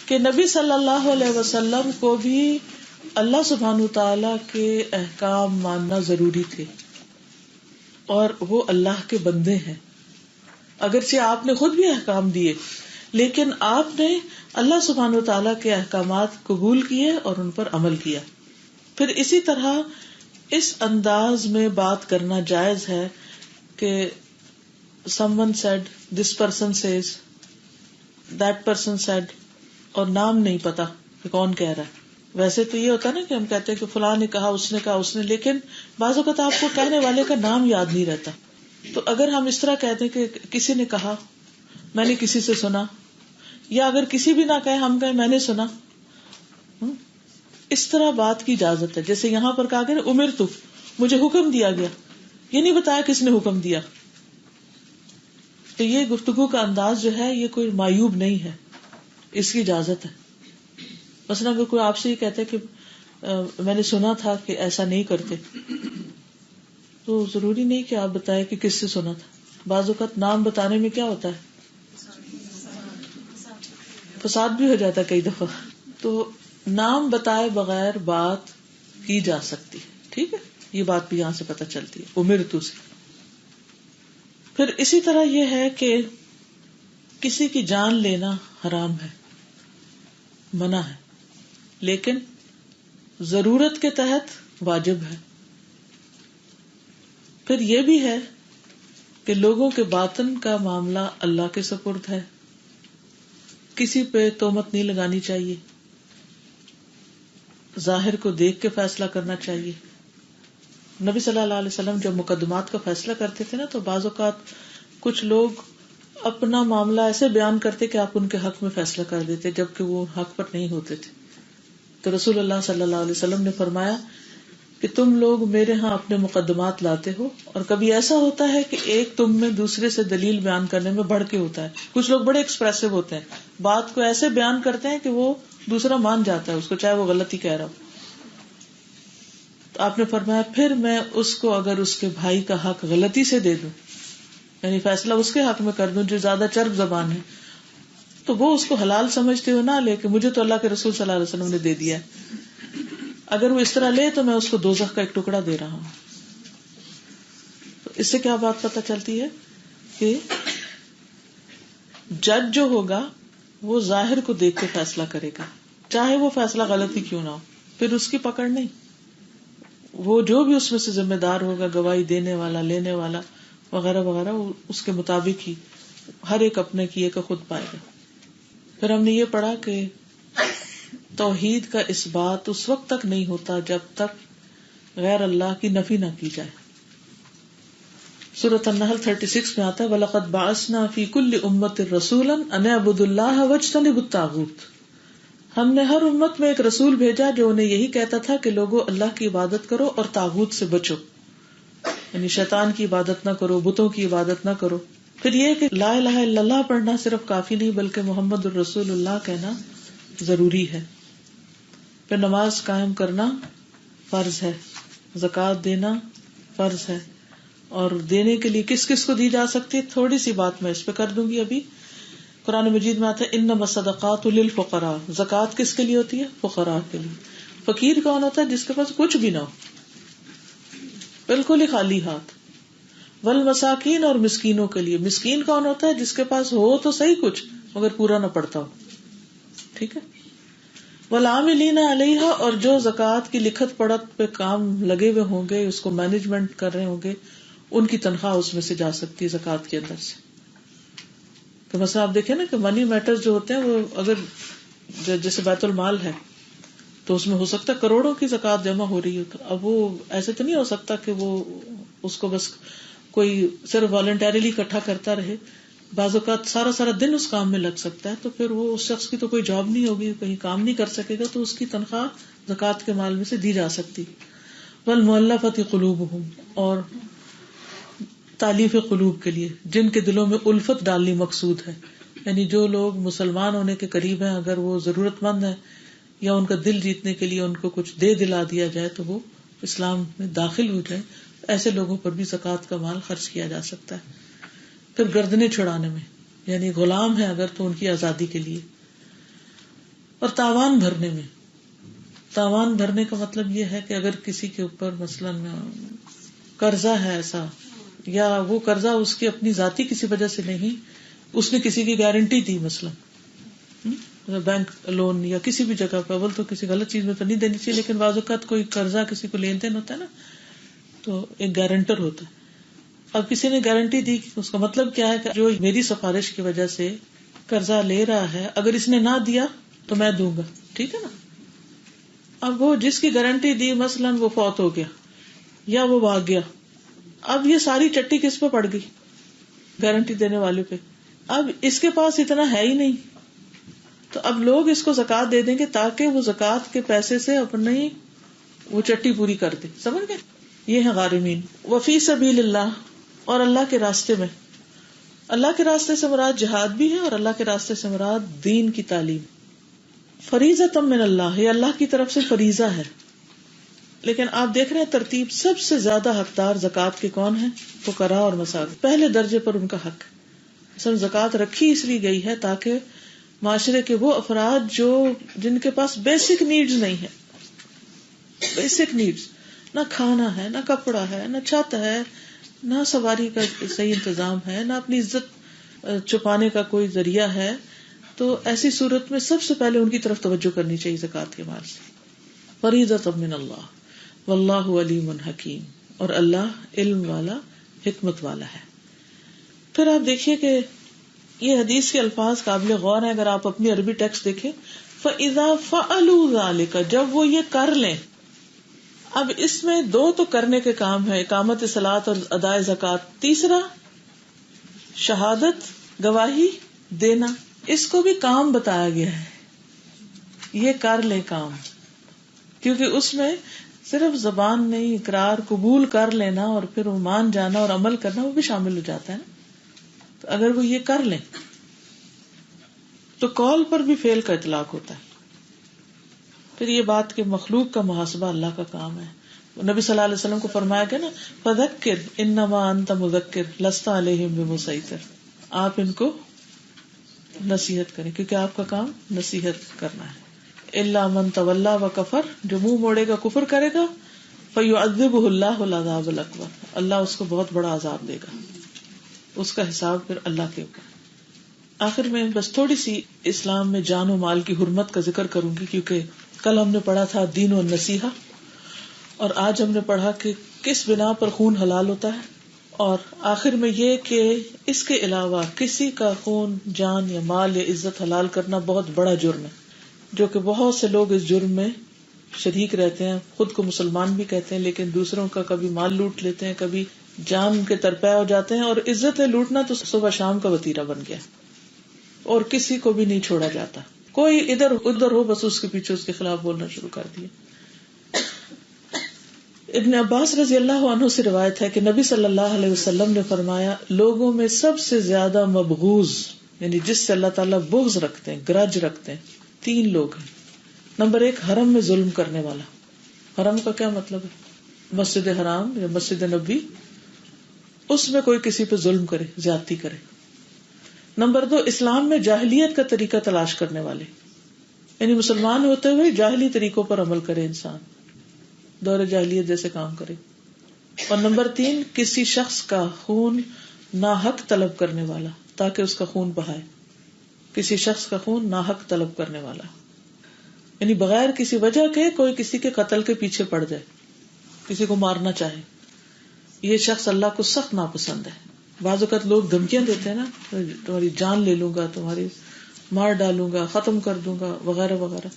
کہ نبی صلی اللہ علیہ وسلم کو بھی اللہ سبحانہ تعالی کے احکام ماننا ضروری تھے, اور وہ اللہ کے بندے ہیں. اگرچہ آپ نے خود بھی احکام دیے لیکن آپ نے اللہ سبحانہ تعالی کے احکامات قبول کیے اور ان پر عمل کیا. پھر اسی طرح اس انداز میں بات کرنا جائز ہے کہ someone said, this person says, that person said, اور نام نہیں پتا کہ کون کہہ رہا ہے. ویسے تو یہ ہوتا ہے نا کہ ہم کہتے ہیں کہ فلاں نے کہا, اس نے کہا, اس نے, لیکن بعض اوقات آپ کو کہنے والے کا نام یاد نہیں رہتا. تو اگر ہم اس طرح کہتے ہیں کہ کسی نے کہا, میں نے کسی سے سنا, یا اگر کسی بھی نہ کہے ہم کہیں میں نے سنا, اس طرح بات کی اجازت ہے. جیسے یہاں پر کہا گیا امر تو, مجھے حکم دیا گیا, یہ نہیں بتایا کس نے حکم دیا. تو یہ گفتگو کا انداز جو ہے یہ کوئی معیوب نہیں ہے، اس کی اجازت ہے. مثلا اگر کوئی آپ سے یہ کہتا ہے کہ میں نے سنا تھا کہ ایسا نہیں کرتے، تو ضروری نہیں کہ آپ بتائیں کہ کس سے سنا تھا. بعض اوقات نام بتانے میں کیا ہوتا ہے، فساد بھی ہو جاتا ہے کئی دفعہ. تو نام بتائے بغیر بات کی جا سکتی ہے. ٹھیک ہے، یہ بات بھی یہاں سے پتہ چلتی ہے امرتو سے. پھر اسی طرح یہ ہے کہ کسی کی جان لینا حرام ہے، منع ہے، لیکن ضرورت کے تحت واجب ہے. پھر یہ بھی ہے کہ لوگوں کے باطن کا معاملہ اللہ کے سپرد ہے، کسی پہ تہمت نہیں لگانی چاہیے، ظاہر کو دیکھ کے فیصلہ کرنا چاہیے. نبی صلی اللہ علیہ وسلم جب مقدمات کا فیصلہ کرتے تھے نا، تو بعض اوقات کچھ لوگ اپنا معاملہ ایسے بیان کرتے کہ آپ ان کے حق میں فیصلہ کر دیتے جبکہ وہ حق پر نہیں ہوتے تھے. تو رسول اللہ صلی اللہ علیہ وسلم نے فرمایا کہ تم لوگ میرے ہاں اپنے مقدمات لاتے ہو، اور کبھی ایسا ہوتا ہے کہ ایک تم میں دوسرے سے دلیل بیان کرنے میں بڑھ کے ہوتا ہے. کچھ لوگ بڑے ایکسپریسو ہوتے ہیں، بات کو ایسے بیان کرتے ہیں کہ وہ دوسرا مان جاتا ہے اس کو، چاہے وہ غلط ہی کہہ رہا ہو. تو آپ نے فرمایا پھر میں اس کو اگر اس کے بھائی کا حق غلطی سے دے دوں، یعنی فیصلہ اس کے حق میں کر دوں جو زیادہ چرب زبان ہے، تو وہ اس کو حلال سمجھتے ہوئے نہ لے کہ مجھے تو اللہ کے رسول صلی اللہ علیہ وسلم نے دے دیا ہے. اگر وہ اس طرح لے تو میں اس کو دوزخ کا ایک ٹکڑا دے رہا ہوں. تو اس سے کیا بات پتہ چلتی ہے کہ جج جو ہوگا وہ ظاہر کو دیکھ کے فیصلہ کرے گا، چاہے وہ فیصلہ غلط ہی کیوں نہ ہو. پھر اس کی پکڑ نہیں، وہ جو بھی اس میں سے ذمہ دار ہوگا، گواہی دینے والا، لینے والا وغیرہ وغیرہ، اس کے مطابق ہی ہر ایک اپنے کیے کا خود پائے گا. پھر ہم نے یہ پڑھا کہ توحید کا اس بات اس وقت تک نہیں ہوتا جب تک غیر اللہ کی نفی نہ کی جائے. سورۃ النحل 36 میں آتا ہے وَلَقَدْ بَعَثْنَا فِي كُلِّ أُمَّةٍ رَسُولًا أَنِ اعْبُدُوا اللَّهَ وَاجْتَنِبُوا الطَّاغُوتَ. ہم نے ہر امت میں ایک رسول بھیجا جو انہیں یہی کہتا تھا کہ لوگوں اللہ کی عبادت کرو اور طاغوت سے بچو، یعنی شیطان کی عبادت نہ کرو، بتوں کی عبادت نہ کرو. پھر یہ کہ لا الہ الا اللہ پڑھنا صرف کافی نہیں بلکہ محمد الرسول اللہ کہنا ضروری ہے. پھر نماز قائم کرنا فرض ہے، زکوٰۃ دینا فرض ہے، اور دینے کے لیے کس کس کو دی جا سکتی ہے تھوڑی سی بات میں اس پہ کر دوں گی ابھی. قرآن مجید میں آتا ہے انما الصدقات للفقراء، زکوٰۃ کس کے لیے ہوتی ہے؟ فقراء کے لیے. فقیر کون ہوتا ہے؟ جس کے پاس کچھ بھی نہ ہو، بالکل ہی خالی ہاتھ. والمساکین، اور مسکینوں کے لیے. مسکین کون ہوتا ہے؟ جس کے پاس ہو تو صحیح کچھ مگر پورا نہ پڑتا ہو. ٹھیک ہے. والعاملین علیہا، اور جو زکوٰۃ کی لکھت پڑھت پہ کام لگے ہوئے ہوں گے، اس کو مینجمنٹ کر رہے ہوں گے، ان کی تنخواہ اس میں سے جا سکتی ہے زکوٰۃ کے اندر سے. تو مثلا آپ دیکھیں نا کہ منی میٹر جو ہوتے ہیں وہ اگر جیسے بیت المال ہے تو اس میں ہو سکتا ہے کروڑوں کی زکوٰۃ جمع ہو رہی ہو. اب وہ ایسے تو نہیں ہو سکتا کہ وہ اس کو بس کوئی صرف والنٹیرلی اکٹھا کرتا رہے. بعض اوقات سارا سارا دن اس کام میں لگ سکتا ہے، تو پھر وہ اس شخص کی تو کوئی جاب نہیں ہوگی، کہیں کام نہیں کر سکے گا، تو اس کی تنخواہ زکوٰۃ کے مال میں سے دی جا سکتی. والمؤلفۃ قلوبہم، اور تالیف قلوب کے لیے، جن کے دلوں میں الفت ڈالنی مقصود ہے، یعنی جو لوگ مسلمان ہونے کے قریب ہیں اگر وہ ضرورت مند ہیں یا ان کا دل جیتنے کے لیے ان کو کچھ دے دلا دیا جائے تو وہ اسلام میں داخل ہو جائے، ایسے لوگوں پر بھی زکوٰۃ کا مال خرچ کیا جا سکتا ہے. پھر گردنیں چھڑانے میں، یعنی غلام ہے اگر تو ان کی آزادی کے لیے. اور تاوان بھرنے میں. تاوان بھرنے کا مطلب یہ ہے کہ اگر کسی کے اوپر مثلاً قرضہ ہے ایسا، یا وہ قرضہ اس کی اپنی ذاتی کسی وجہ سے نہیں، اس نے کسی کی گارنٹی دی، مثلاً بینک لون یا کسی بھی جگہ پہ، اول تو کسی غلط چیز میں تو نہیں دینی چاہیے، لیکن بعض اوقات کوئی قرضہ کسی کو لین دین ہوتا ہے نا، تو ایک گارنٹر ہوتا ہے. اب کسی نے گارنٹی دی، اس کا مطلب کیا ہے کہ جو میری سفارش کی وجہ سے قرضہ لے رہا ہے اگر اس نے نہ دیا تو میں دوں گا. ٹھیک ہے نا. اب وہ جس کی گارنٹی دی مثلاً وہ فوت ہو گیا یا وہ بھاگ گیا، اب یہ ساری چٹی کس پہ پڑ گئی؟ گارنٹی دینے والے پہ. اب اس کے پاس اتنا ہے ہی نہیں، تو اب لوگ اس کو زکوٰۃ دے دیں گے تاکہ وہ زکوٰۃ کے پیسے سے اپنی وہ چٹی پوری کر دے. سمجھ گئے؟ یہ ہے غارمین. وفی سبیل اللہ، اور اللہ کے راستے میں. اللہ کے راستے سے مراد جہاد بھی ہے اور اللہ کے راستے سے مراد دین کی تعلیم. فریضۃ من اللہ، یہ اللہ کی طرف سے فریضہ ہے. لیکن آپ دیکھ رہے ہیں ترتیب سب سے زیادہ حقدار زکوٰۃ کے کون ہیں؟ فقراء اور مساکین، پہلے درجے پر ان کا حق. اصل زکوٰۃ رکھی اس لیے گئی ہے تاکہ معاشرے کے وہ افراد جن کے پاس بیسک نیڈز نہیں ہے، بیسک نیڈز، نہ کھانا ہے، نہ کپڑا ہے، نہ چھت ہے، نہ سواری کا صحیح انتظام ہے، نہ اپنی عزت چھپانے کا کوئی ذریعہ ہے، تو ایسی صورت میں سب سے پہلے ان کی طرف توجہ کرنی چاہیے زکوٰۃ کے مال سے. فریضۃ من اللہ واللہ علیم حکیم، اور اللہ علم والا، حکمت والا ہے. پھر آپ دیکھیے کہ یہ حدیث کے الفاظ قابل غور ہیں. اگر آپ اپنی عربی ٹیکسٹ دیکھیں، فَإِذَا فَعَلُوا ذَلِكَ، جب وہ یہ کر لیں. اب اس میں دو تو کرنے کے کام ہے، اقامت صلاۃ اور ادائے زکوٰۃ. تیسرا شہادت، گواہی دینا، اس کو بھی کام بتایا گیا ہے. یہ کر لیں کام، کیونکہ اس میں صرف زبان نہیں، اقرار قبول کر لینا اور پھر وہ مان جانا اور عمل کرنا وہ بھی شامل ہو جاتا ہے نا. تو اگر وہ یہ کر لیں تو قول پر بھی فعل کا اطلاق ہوتا ہے. پھر یہ بات کہ مخلوق کا محاسبہ اللہ کا کام ہے. نبی صلی اللہ علیہ وسلم کو فرمایا گیا نا، فَذَكِّرْ إِنَّمَا أَنْتَ مُذَكِّرْ لَسْتَ عَلَيْهِمْ بِمُسَيْطِرٍ، آپ ان کو نصیحت کریں کیونکہ آپ کا کام نصیحت کرنا ہے. إِلَّا مَنْ تَوَلَّى وَكَفَرَ، جو منہ موڑے گا، کفر کرے گا، فَيُعَذِّبُهُ اللَّهُ الْعَذَابَ الْأَكْبَرَ، اللہ اس کو بہت بڑا عذاب دے گا، اس کا حساب پھر اللہ کے اوپر. آخر میں بس تھوڑی سی اسلام میں جان و مال کی حرمت کا ذکر کروں گی، کیونکہ کل ہم نے پڑھا تھا دین و نصیحہ، اور آج ہم نے پڑھا کہ کس بنا پر خون حلال ہوتا ہے، اور آخر میں یہ کہ اس کے علاوہ کسی کا خون، جان یا مال یا عزت حلال کرنا بہت بڑا جرم ہے، جو کہ بہت سے لوگ اس جرم میں شریک رہتے ہیں. خود کو مسلمان بھی کہتے ہیں لیکن دوسروں کا کبھی مال لوٹ لیتے ہیں، کبھی جان کے ترپے ہو جاتے ہیں، اور عزت لوٹنا تو صبح شام کا وتیرہ بن گیا اور کسی کو بھی نہیں چھوڑا جاتا. کوئی ادھر ادھر ہو بس اس کے پیچھے اس کے خلاف بولنا شروع کر دیا. ابن عباس رضی اللہ عنہ سے روایت ہے کہ نبی صلی اللہ علیہ وسلم نے فرمایا، لوگوں میں سب سے زیادہ مبغوض، یعنی جس سے اللہ تعالیٰ بغض رکھتے ہیں، گرج رکھتے ہیں، 3 لوگ ہیں. نمبر 1، حرم میں ظلم کرنے والا. حرم کا کیا مطلب ہے؟ مسجد حرام یا مسجد نبی، اس میں کوئی کسی پہ ظلم کرے، زیادتی کرے. نمبر 2، اسلام میں جاہلیت کا طریقہ تلاش کرنے والے، یعنی مسلمان ہوتے ہوئے جاہلی طریقوں پر عمل کرے، انسان دور جاہلیت جیسے کام کرے. اور نمبر 3، کسی شخص کا خون ناحق طلب کرنے والا تاکہ اس کا خون بہائے. کسی شخص کا خون ناحق طلب کرنے والا، یعنی بغیر کسی وجہ کے کوئی کسی کے قتل کے پیچھے پڑ جائے، کسی کو مارنا چاہے. یہ شخص اللہ کو سخت ناپسند ہے. بعض اوقات لوگ دھمکیاں دیتے ہیں نا، تمہاری جان لے لوں گا، تمہاری مار ڈالوں گا، ختم کر دوں گا، وغیرہ وغیرہ.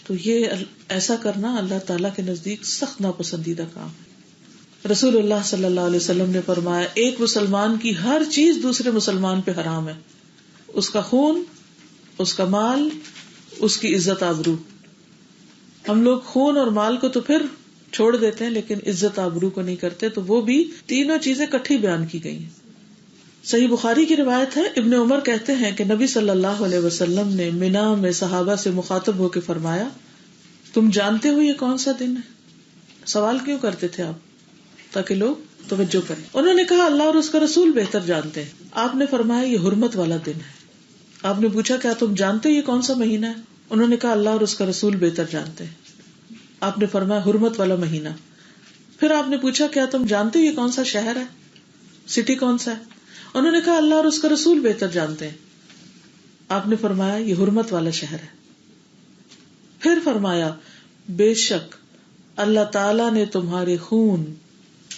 تو یہ ایسا کرنا اللہ تعالیٰ کے نزدیک سخت ناپسندیدہ کام ہے. رسول اللہ صلی اللہ علیہ وسلم نے فرمایا، ایک مسلمان کی ہر چیز دوسرے مسلمان پہ حرام ہے، اس کا خون، اس کا مال، اس کی عزت آبرو. ہم لوگ خون اور مال کو تو پھر چھوڑ دیتے ہیں لیکن عزت آبرو کو نہیں کرتے، تو وہ بھی تینوں چیزیں کٹھی بیان کی گئی ہیں. صحیح بخاری کی روایت ہے، ابن عمر کہتے ہیں کہ نبی صلی اللہ علیہ وسلم نے منا میں صحابہ سے مخاطب ہو کے فرمایا، تم جانتے ہو یہ کون سا دن ہے؟ سوال کیوں کرتے تھے آپ؟ تاکہ لوگ توجہ کریں. انہوں نے کہا اللہ اور اس کا رسول بہتر جانتے ہیں. آپ نے فرمایا یہ حرمت والا دن ہے. آپ نے پوچھا کیا تم جانتے ہو یہ کون سا مہینہ ہے؟ انہوں نے کہا اللہ اور اس کا رسول بہتر جانتے ہیں. آپ نے فرمایا حرمت والا مہینہ. پھر آپ نے پوچھا کیا تم جانتے ہو یہ کون سا شہر ہے، سٹی کون سا ہے؟ انہوں نے کہا اللہ اور اس کا رسول بہتر جانتے ہیں. آپ نے فرمایا یہ حرمت والا شہر ہے. پھر فرمایا بے شک اللہ تعالی نے تمہارے خون،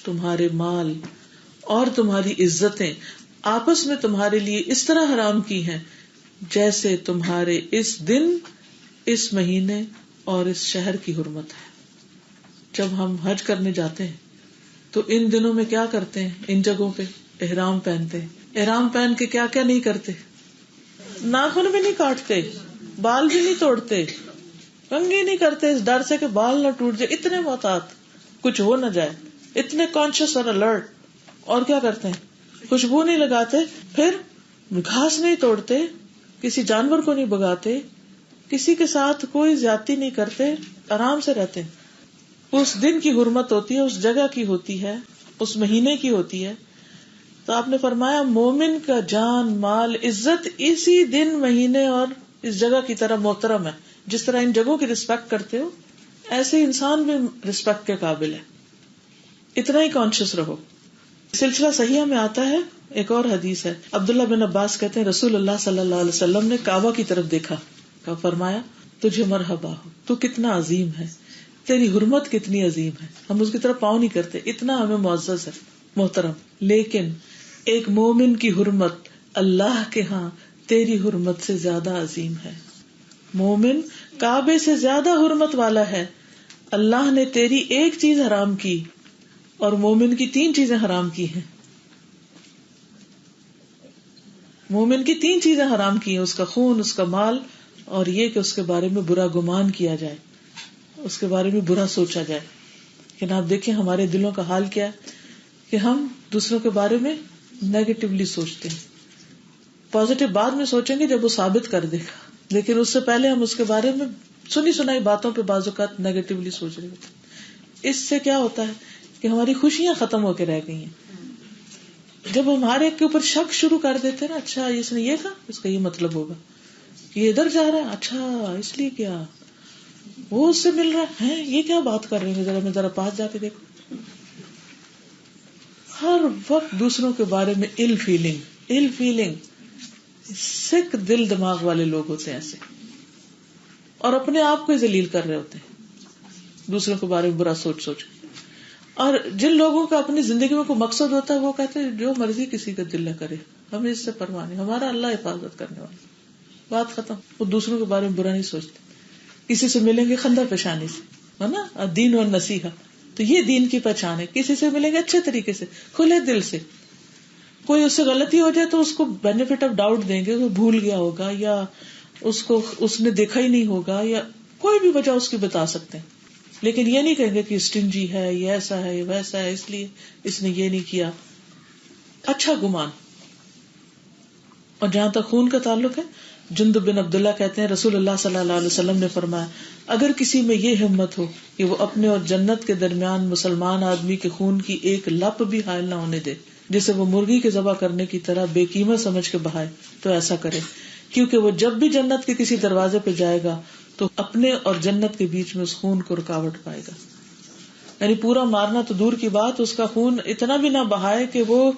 تمہارے مال اور تمہاری عزتیں آپس میں تمہارے لیے اس طرح حرام کی ہیں جیسے تمہارے اس دن، اس مہینے اور اس شہر کی حرمت ہے. جب ہم حج کرنے جاتے ہیں تو ان دنوں میں کیا کرتے ہیں؟ ان جگہوں پہ احرام پہنتے ہیں. احرام پہن کے کیا کیا نہیں کرتے؟ ناخن بھی نہیں کاٹتے، بال بھی نہیں توڑتے، کنگھی نہیں کرتے اس ڈر سے کہ بال نہ ٹوٹ جائے. اتنے محتاط، کچھ ہو نہ جائے، اتنے کانشیس اور الرٹ. اور کیا کرتے ہیں؟ خوشبو نہیں لگاتے. پھر گھاس نہیں توڑتے, کسی جانور کو نہیں بگاتے, کسی کے ساتھ کوئی زیادتی نہیں کرتے, آرام سے رہتے ہیں. اس دن کی حرمت ہوتی ہے, اس جگہ کی ہوتی ہے, اس مہینے کی ہوتی ہے. تو آپ نے فرمایا مومن کا جان, مال, عزت اسی دن, مہینے اور اس جگہ کی طرح محترم ہے. جس طرح ان جگہوں کی رسپیکٹ کرتے ہو ایسے انسان بھی رسپیکٹ کے قابل ہے. اتنا ہی کانشیس رہو. سلسلہ صحیحہ میں آتا ہے, ایک اور حدیث ہے, عبداللہ بن عباس کہتے ہیں رسول اللہ صلی اللہ علیہ وسلم نے کعبہ کی طرف دیکھا, فرمایا تجھے مرحبا ہو, تو کتنا عظیم ہے, تیری حرمت کتنی عظیم ہے. ہم اس کی طرف پاؤں نہیں کرتے, اتنا ہمیں معزز ہے, محترم. لیکن ایک مومن کی حرمت اللہ کے ہاں تیری حرمت سے زیادہ عظیم ہے. مومن کعبے سے زیادہ حرمت والا ہے. اللہ نے تیری ایک چیز حرام کی اور مومن کی 3 چیزیں حرام کی ہیں. مومن کی 3 چیزیں حرام کی ہیں, اس کا خون, اس کا مال, اور یہ کہ اس کے بارے میں برا گمان کیا جائے, اس کے بارے میں برا سوچا جائے. لیکن آپ دیکھیں ہمارے دلوں کا حال کیا ہے کہ ہم دوسروں کے بارے میں نیگیٹولی سوچتے ہیں. پازیٹیو بعد میں سوچیں گے جب وہ ثابت کر دے گا, لیکن اس سے پہلے ہم اس کے بارے میں سنی سنائی باتوں پہ بعض اوقات نیگیٹولی سوچ رہے ہوتے ہیں. اس سے کیا ہوتا ہے کہ ہماری خوشیاں ختم ہو کے رہ گئی ہیں. جب ہمارے کے اوپر شک شروع کر دیتے نا, اچھا اس نے یہ کہا, اس کا یہ مطلب ہوگا, یہ ادھر جا رہا ہے, اچھا اس لیے کیا, وہ اس سے مل رہا ہے, یہ کیا بات کر رہے ہیں, ذرا پاس جا کے دیکھو. ہر وقت دوسروں کے بارے میں ill feeling, سکھ دل دماغ والے لوگ ہوتے ہیں ایسے, اور اپنے آپ کو ذلیل کر رہے ہوتے ہیں دوسروں کے بارے میں برا سوچ. اور جن لوگوں کا اپنی زندگی میں کوئی مقصد ہوتا ہے وہ کہتے ہیں جو مرضی کسی کا دل نہ کرے, ہمیں اس سے پرواہ نہیں, ہمارا اللہ حفاظت کرنے والا, بات ختم. وہ دوسروں کے بارے میں برا نہیں سوچتے. کسی سے ملیں گے خندہ پیشانی سے, ہے نا, دین اور نصیحہ, تو یہ دین کی پہچان ہے. کسی سے ملیں گے اچھے طریقے سے, کھلے دل سے. کوئی اس سے غلطی ہو جائے تو اس کو بینیفٹ آف ڈاؤٹ دیں گے, وہ بھول گیا ہوگا یا اس نے دیکھا ہی نہیں ہوگا, یا کوئی بھی وجہ اس کی بتا سکتے ہیں. لیکن یہ نہیں کہیں گے کہ اسٹنجی ہے, یہ ایسا ہے, یہ ویسا ہے, اس لیے اس نے یہ نہیں کیا. اچھا گمان. اور جہاں تک خون کا تعلق ہے, جندب بن عبداللہ کہتے ہیں رسول اللہ صلی اللہ علیہ وسلم نے فرمایا اگر کسی میں یہ ہمت ہو کہ وہ اپنے اور جنت کے درمیان مسلمان آدمی کے خون کی ایک لپ بھی حائل نہ ہونے دے, جسے وہ مرغی کے ذبح کرنے کی طرح بے قیمت سمجھ کے بہائے, تو ایسا کرے, کیونکہ وہ جب بھی جنت کے کسی دروازے پہ جائے گا تو اپنے اور جنت کے بیچ میں اس خون کو رکاوٹ پائے گا. یعنی پورا مارنا تو دور کی بات, اس کا خون اتنا بھی نہ بہائے کہ وہ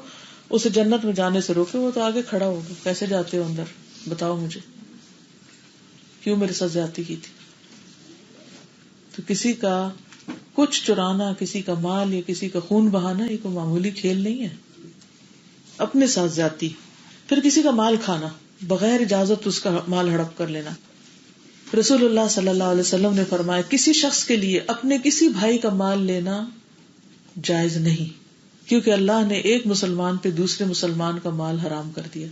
اسے جنت میں جانے سے روکے. وہ تو آگے کھڑا ہوگا, کیسے جاتے ہو اندر, بتاؤ مجھے, کیوں میرے ساتھ زیادتی کی تھی. تو کسی کا کچھ چرانا, کسی کا مال یا کسی کا خون بہانا یہ کوئی معمولی کھیل نہیں ہے. اپنے ساتھ زیادتی, پھر کسی کا مال کھانا, بغیر اجازت اس کا مال ہڑپ کر لینا. رسول اللہ صلی اللہ علیہ وسلم نے فرمایا کسی شخص کے لیے اپنے کسی بھائی کا مال لینا جائز نہیں, کیونکہ اللہ نے ایک مسلمان پہ دوسرے مسلمان کا مال حرام کر دیا.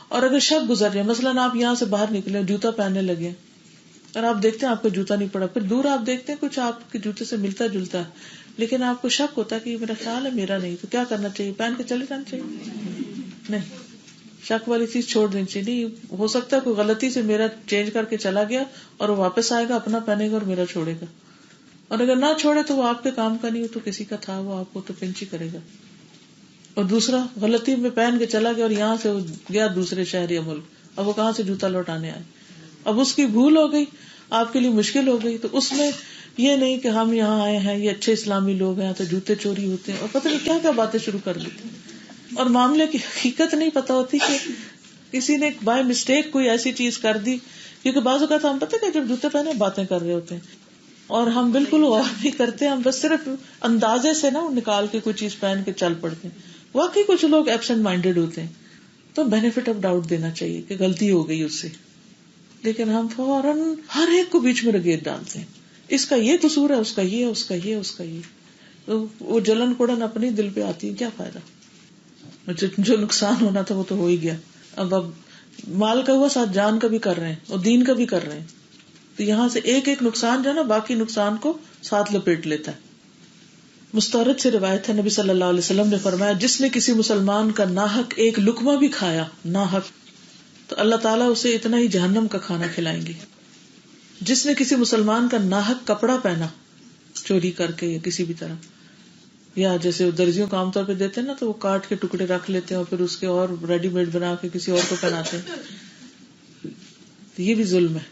اور اگر شک گزر جائے, مثلاً آپ یہاں سے باہر نکلے, جوتا پہننے لگے اور آپ دیکھتے ہیں آپ کا جوتا نہیں پڑا, پھر دور آپ دیکھتے ہیں کچھ آپ کے جوتے سے ملتا جلتا ہے, لیکن آپ کو شک ہوتا ہے کہ یہ میرا خیال ہے میرا نہیں, تو کیا کرنا چاہیے, پہن کے چلے جانا چاہیے؟ نہیں, شک والی چیز چھوڑ دینی چاہیے. نہیں ہو سکتا ہے کوئی غلطی سے میرا چینج کر کے چلا گیا اور وہ واپس آئے گا, اپنا پہنے گا اور میرا چھوڑے گا, اور اگر نہ چھوڑے تو وہ آپ کے کام کا نہیں ہو, تو کسی کا تھا, وہ آپ کو تو پنچ ہی کرے گا. اور دوسرا غلطی میں پہن کے چلا گیا اور یہاں سے گیا دوسرے شہر یا ملک, اب وہ کہاں سے جوتا لوٹانے آئے, اب اس کی بھول ہو گئی, آپ کے لیے مشکل ہو گئی. تو اس میں یہ نہیں کہ ہم یہاں آئے ہیں, یہ اچھے اسلامی لوگ ہیں, تو جوتے چوری ہوتے ہیں, اور پتہ نہیں کیا کیا باتیں شروع کر دیتے ہیں, اور معاملے کی حقیقت نہیں پتا ہوتی کہ کسی نے بائی مسٹیک کوئی ایسی چیز کر دی. کیونکہ بعض اوقات ہم پتہ کہ جب جوتے پہنے باتیں کر رہے ہوتے ہیں اور ہم بالکل غور نہیں کرتے, ہم بس صرف اندازے سے نا نکال کے کوئی چیز پہن کے چل پڑتے ہیں. واقعی کچھ لوگ ایبسنٹ مائنڈیڈ ہوتے ہیں, تو بینیفٹ آف ڈاؤٹ دینا چاہیے کہ غلطی ہو گئی اس سے, لیکن ہم فوراً ہر ایک کو بیچ میں رگیٹ ڈالتے ہیں, اس کا یہ قصور ہے, اس کا یہ, اس کا یہ, اس کا یہ. تو وہ جلن کوڑن اپنے دل پہ آتی ہے, کیا فائدہ. جو نقصان ہونا تھا وہ تو ہو ہی گیا. اب مال کا ہوا, ساتھ جان کا بھی کر رہے ہیں اور دین کا بھی کر رہے ہیں, تو یہاں سے ایک ایک نقصان جو ہے نا باقی نقصان کو ساتھ لپیٹ لیتا ہے. مستورد سے روایت ہے نبی صلی اللہ علیہ وسلم نے فرمایا جس نے کسی مسلمان کا ناحق ایک لقمہ بھی کھایا, ناحق تو اللہ تعالیٰ اسے اتنا ہی جہنم کا کھانا کھلائیں گے. جس نے کسی مسلمان کا ناحق کپڑا پہنا چوری کر کے یا کسی بھی طرح, یا جیسے درزیوں کو عام طور پہ دیتے ہیں نا تو وہ کاٹ کے ٹکڑے رکھ لیتے ہیں اور پھر اس کے اور ریڈی میڈ بنا کے کسی اور کو پہناتے ہیں, تو یہ بھی ظلم ہے.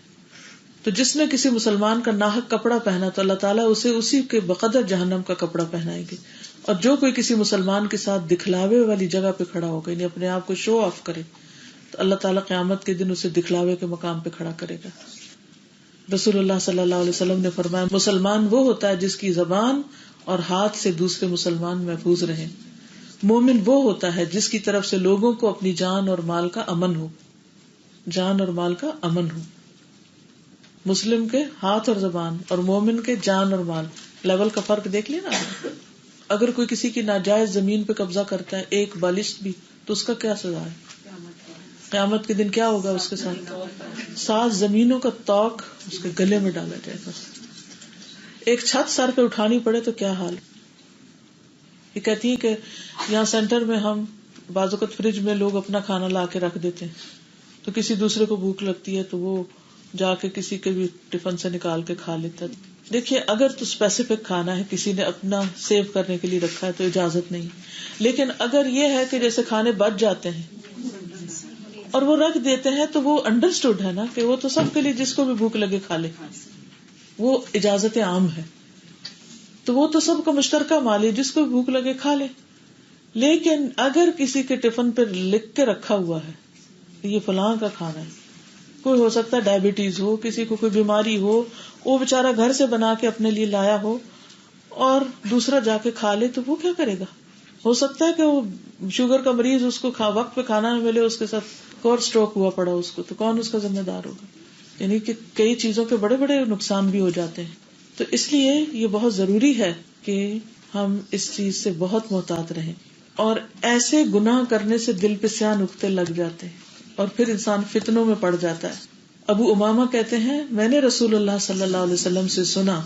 تو جس نے کسی مسلمان کا ناحق کپڑا پہنا تو اللہ تعالیٰ اسے اسی کے بقدر جہنم کا کپڑا پہنائیں گے. اور جو کوئی کسی مسلمان کے ساتھ دکھلاوے والی جگہ پہ کھڑا ہوگا, یعنی اپنے آپ کو شو آف کرے, تو اللہ تعالیٰ قیامت کے دن اسے دکھلاوے کے مقام پہ کھڑا کرے گا. رسول اللہ صلی اللہ علیہ وسلم نے فرمایا, مسلمان وہ ہوتا ہے جس کی زبان اور ہاتھ سے دوسرے مسلمان محفوظ رہیں. مومن وہ ہوتا ہے جس کی طرف سے لوگوں کو اپنی جان اور مال کا امن ہو, جان اور مال کا امن ہو. مسلم کے ہاتھ اور زبان اور مومن کے جان اور مال, لیول کا فرق دیکھ لیا نا. اگر کوئی کسی کی ناجائز زمین پہ قبضہ کرتا ہے ایک بالشت بھی, تو اس کا کیا سزا ہے؟ قیامت کے دن کیا ہوگا اس کے ساتھ؟ 7 زمینوں کا توق اس کے گلے میں ڈالا جائے گا. ایک چھت سر پہ اٹھانی پڑے تو کیا حال. یہ کہتی ہے کہ یہاں سینٹر میں ہم بعض اوقات فریج میں لوگ اپنا کھانا لا کے رکھ دیتے ہیں, تو کسی دوسرے کو بھوک لگتی ہے تو وہ جا کے کسی کے بھی ٹفن سے نکال کے کھا لیتا ہے. دیکھیے اگر تو اسپیسیفک کھانا ہے, کسی نے اپنا سیو کرنے کے لیے رکھا ہے تو اجازت نہیں. لیکن اگر یہ ہے کہ جیسے کھانے بچ جاتے ہیں اور وہ رکھ دیتے ہیں, تو وہ انڈرسٹوڈ ہے نا کہ وہ تو سب کے لیے, جس کو بھی بھوک لگے کھا لے, وہ اجازت عام ہے. تو وہ تو سب کا مشترکہ مال ہے, جس کو بھی بھوک لگے کھا لے. لیکن اگر کسی کے ٹفن پہ لکھ کے رکھا ہوا ہے یہ فلاں کا کھانا ہے, کوئی ہو سکتا ہے ڈائبٹیز ہو, کسی کو کوئی بیماری ہو, وہ بےچارا گھر سے بنا کے اپنے لیے لایا ہو اور دوسرا جا کے کھا لے, تو وہ کیا کرے گا؟ ہو سکتا ہے کہ وہ شوگر کا مریض, اس کو وقت پہ کھانا نہ ملے, اس کے ساتھ اور اسٹروک ہوا پڑا اس کو, تو کون اس کا ذمہ دار ہوگا؟ یعنی کہ کئی چیزوں کے بڑے بڑے نقصان بھی ہو جاتے ہیں. تو اس لیے یہ بہت ضروری ہے کہ ہم اس چیز سے بہت محتاط رہیں. اور ایسے گناہ کرنے سے دل پہ سیاہ نقطے لگ جاتے ہیں اور پھر انسان فتنوں میں پڑ جاتا ہے. ابو امامہ کہتے ہیں, میں نے رسول اللہ صلی اللہ علیہ وسلم سے سنا,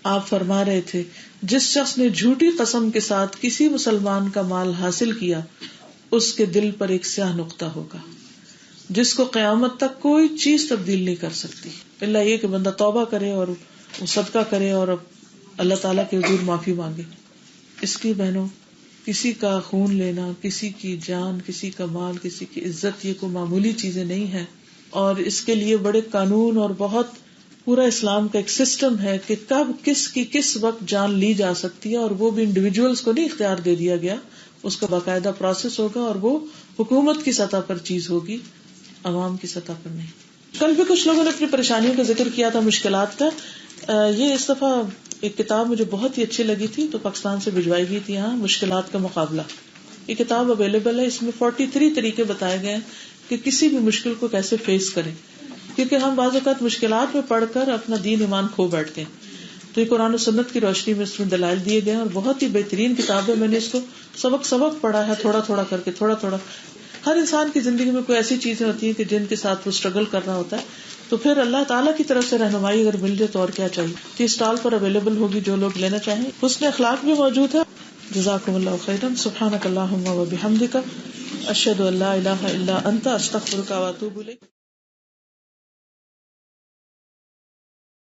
آپ فرما رہے تھے, جس شخص نے جھوٹی قسم کے ساتھ کسی مسلمان کا مال حاصل کیا اس کے دل پر ایک سیاہ نقطہ ہوگا جس کو قیامت تک کوئی چیز تبدیل نہیں کر سکتی, الا یہ کہ بندہ توبہ کرے اور صدقہ کرے اور اللہ تعالیٰ کے حضور معافی مانگے. اس کی بہنوں, کسی کا خون لینا, کسی کی جان, کسی کا مال, کسی کی عزت, یہ کوئی معمولی چیزیں نہیں ہیں. اور اس کے لیے بڑے قانون اور بہت پورا اسلام کا ایک سسٹم ہے کہ کب کس کی کس وقت جان لی جا سکتی ہے, اور وہ بھی انڈیویجولز کو نہیں اختیار دے دیا گیا, اس کا باقاعدہ پروسیس ہوگا اور وہ حکومت کی سطح پر چیز ہوگی, عوام کی سطح پر نہیں. کل بھی کچھ لوگوں نے اپنی پریشانیوں کا ذکر کیا تھا, مشکلات کا. یہ اس دفعہ ایک کتاب مجھے بہت ہی اچھی لگی تھی, تو پاکستان سے بھجوائی گئی تھی یہاں, مشکلات کا مقابلہ. یہ کتاب اویلیبل ہے, اس میں 43 طریقے بتائے گئے کہ کسی بھی مشکل کو کیسے فیس کریں, کیونکہ ہم بعض اوقات مشکلات میں پڑھ کر اپنا دین ایمان کھو بیٹھتے ہیں. تو یہ قرآن و سنت کی روشنی میں اس میں دلائل دیے گئے ہیں, اور بہت ہی بہترین کتاب ہے. میں نے اس کو سبق پڑھا ہے, تھوڑا تھوڑا کر کے, تھوڑا تھوڑا. ہر انسان کی زندگی میں کوئی ایسی چیزیں ہوتی ہیں کہ جن کے ساتھ وہ اسٹرگل کرنا ہوتا ہے, تو پھر اللہ تعالیٰ کی طرف سے رہنمائی اگر مل جائے تو اور کیا چاہیے. تو اسٹال پر اویلیبل ہوگی, جو لوگ لینا چاہیں. حسن اخلاق بھی موجود ہے. جزاکم اللہ خیرا. سبحانک اللہم و بحمدک, اشہد ان لا الہ الا انت, استغفرک و اتوب الیک.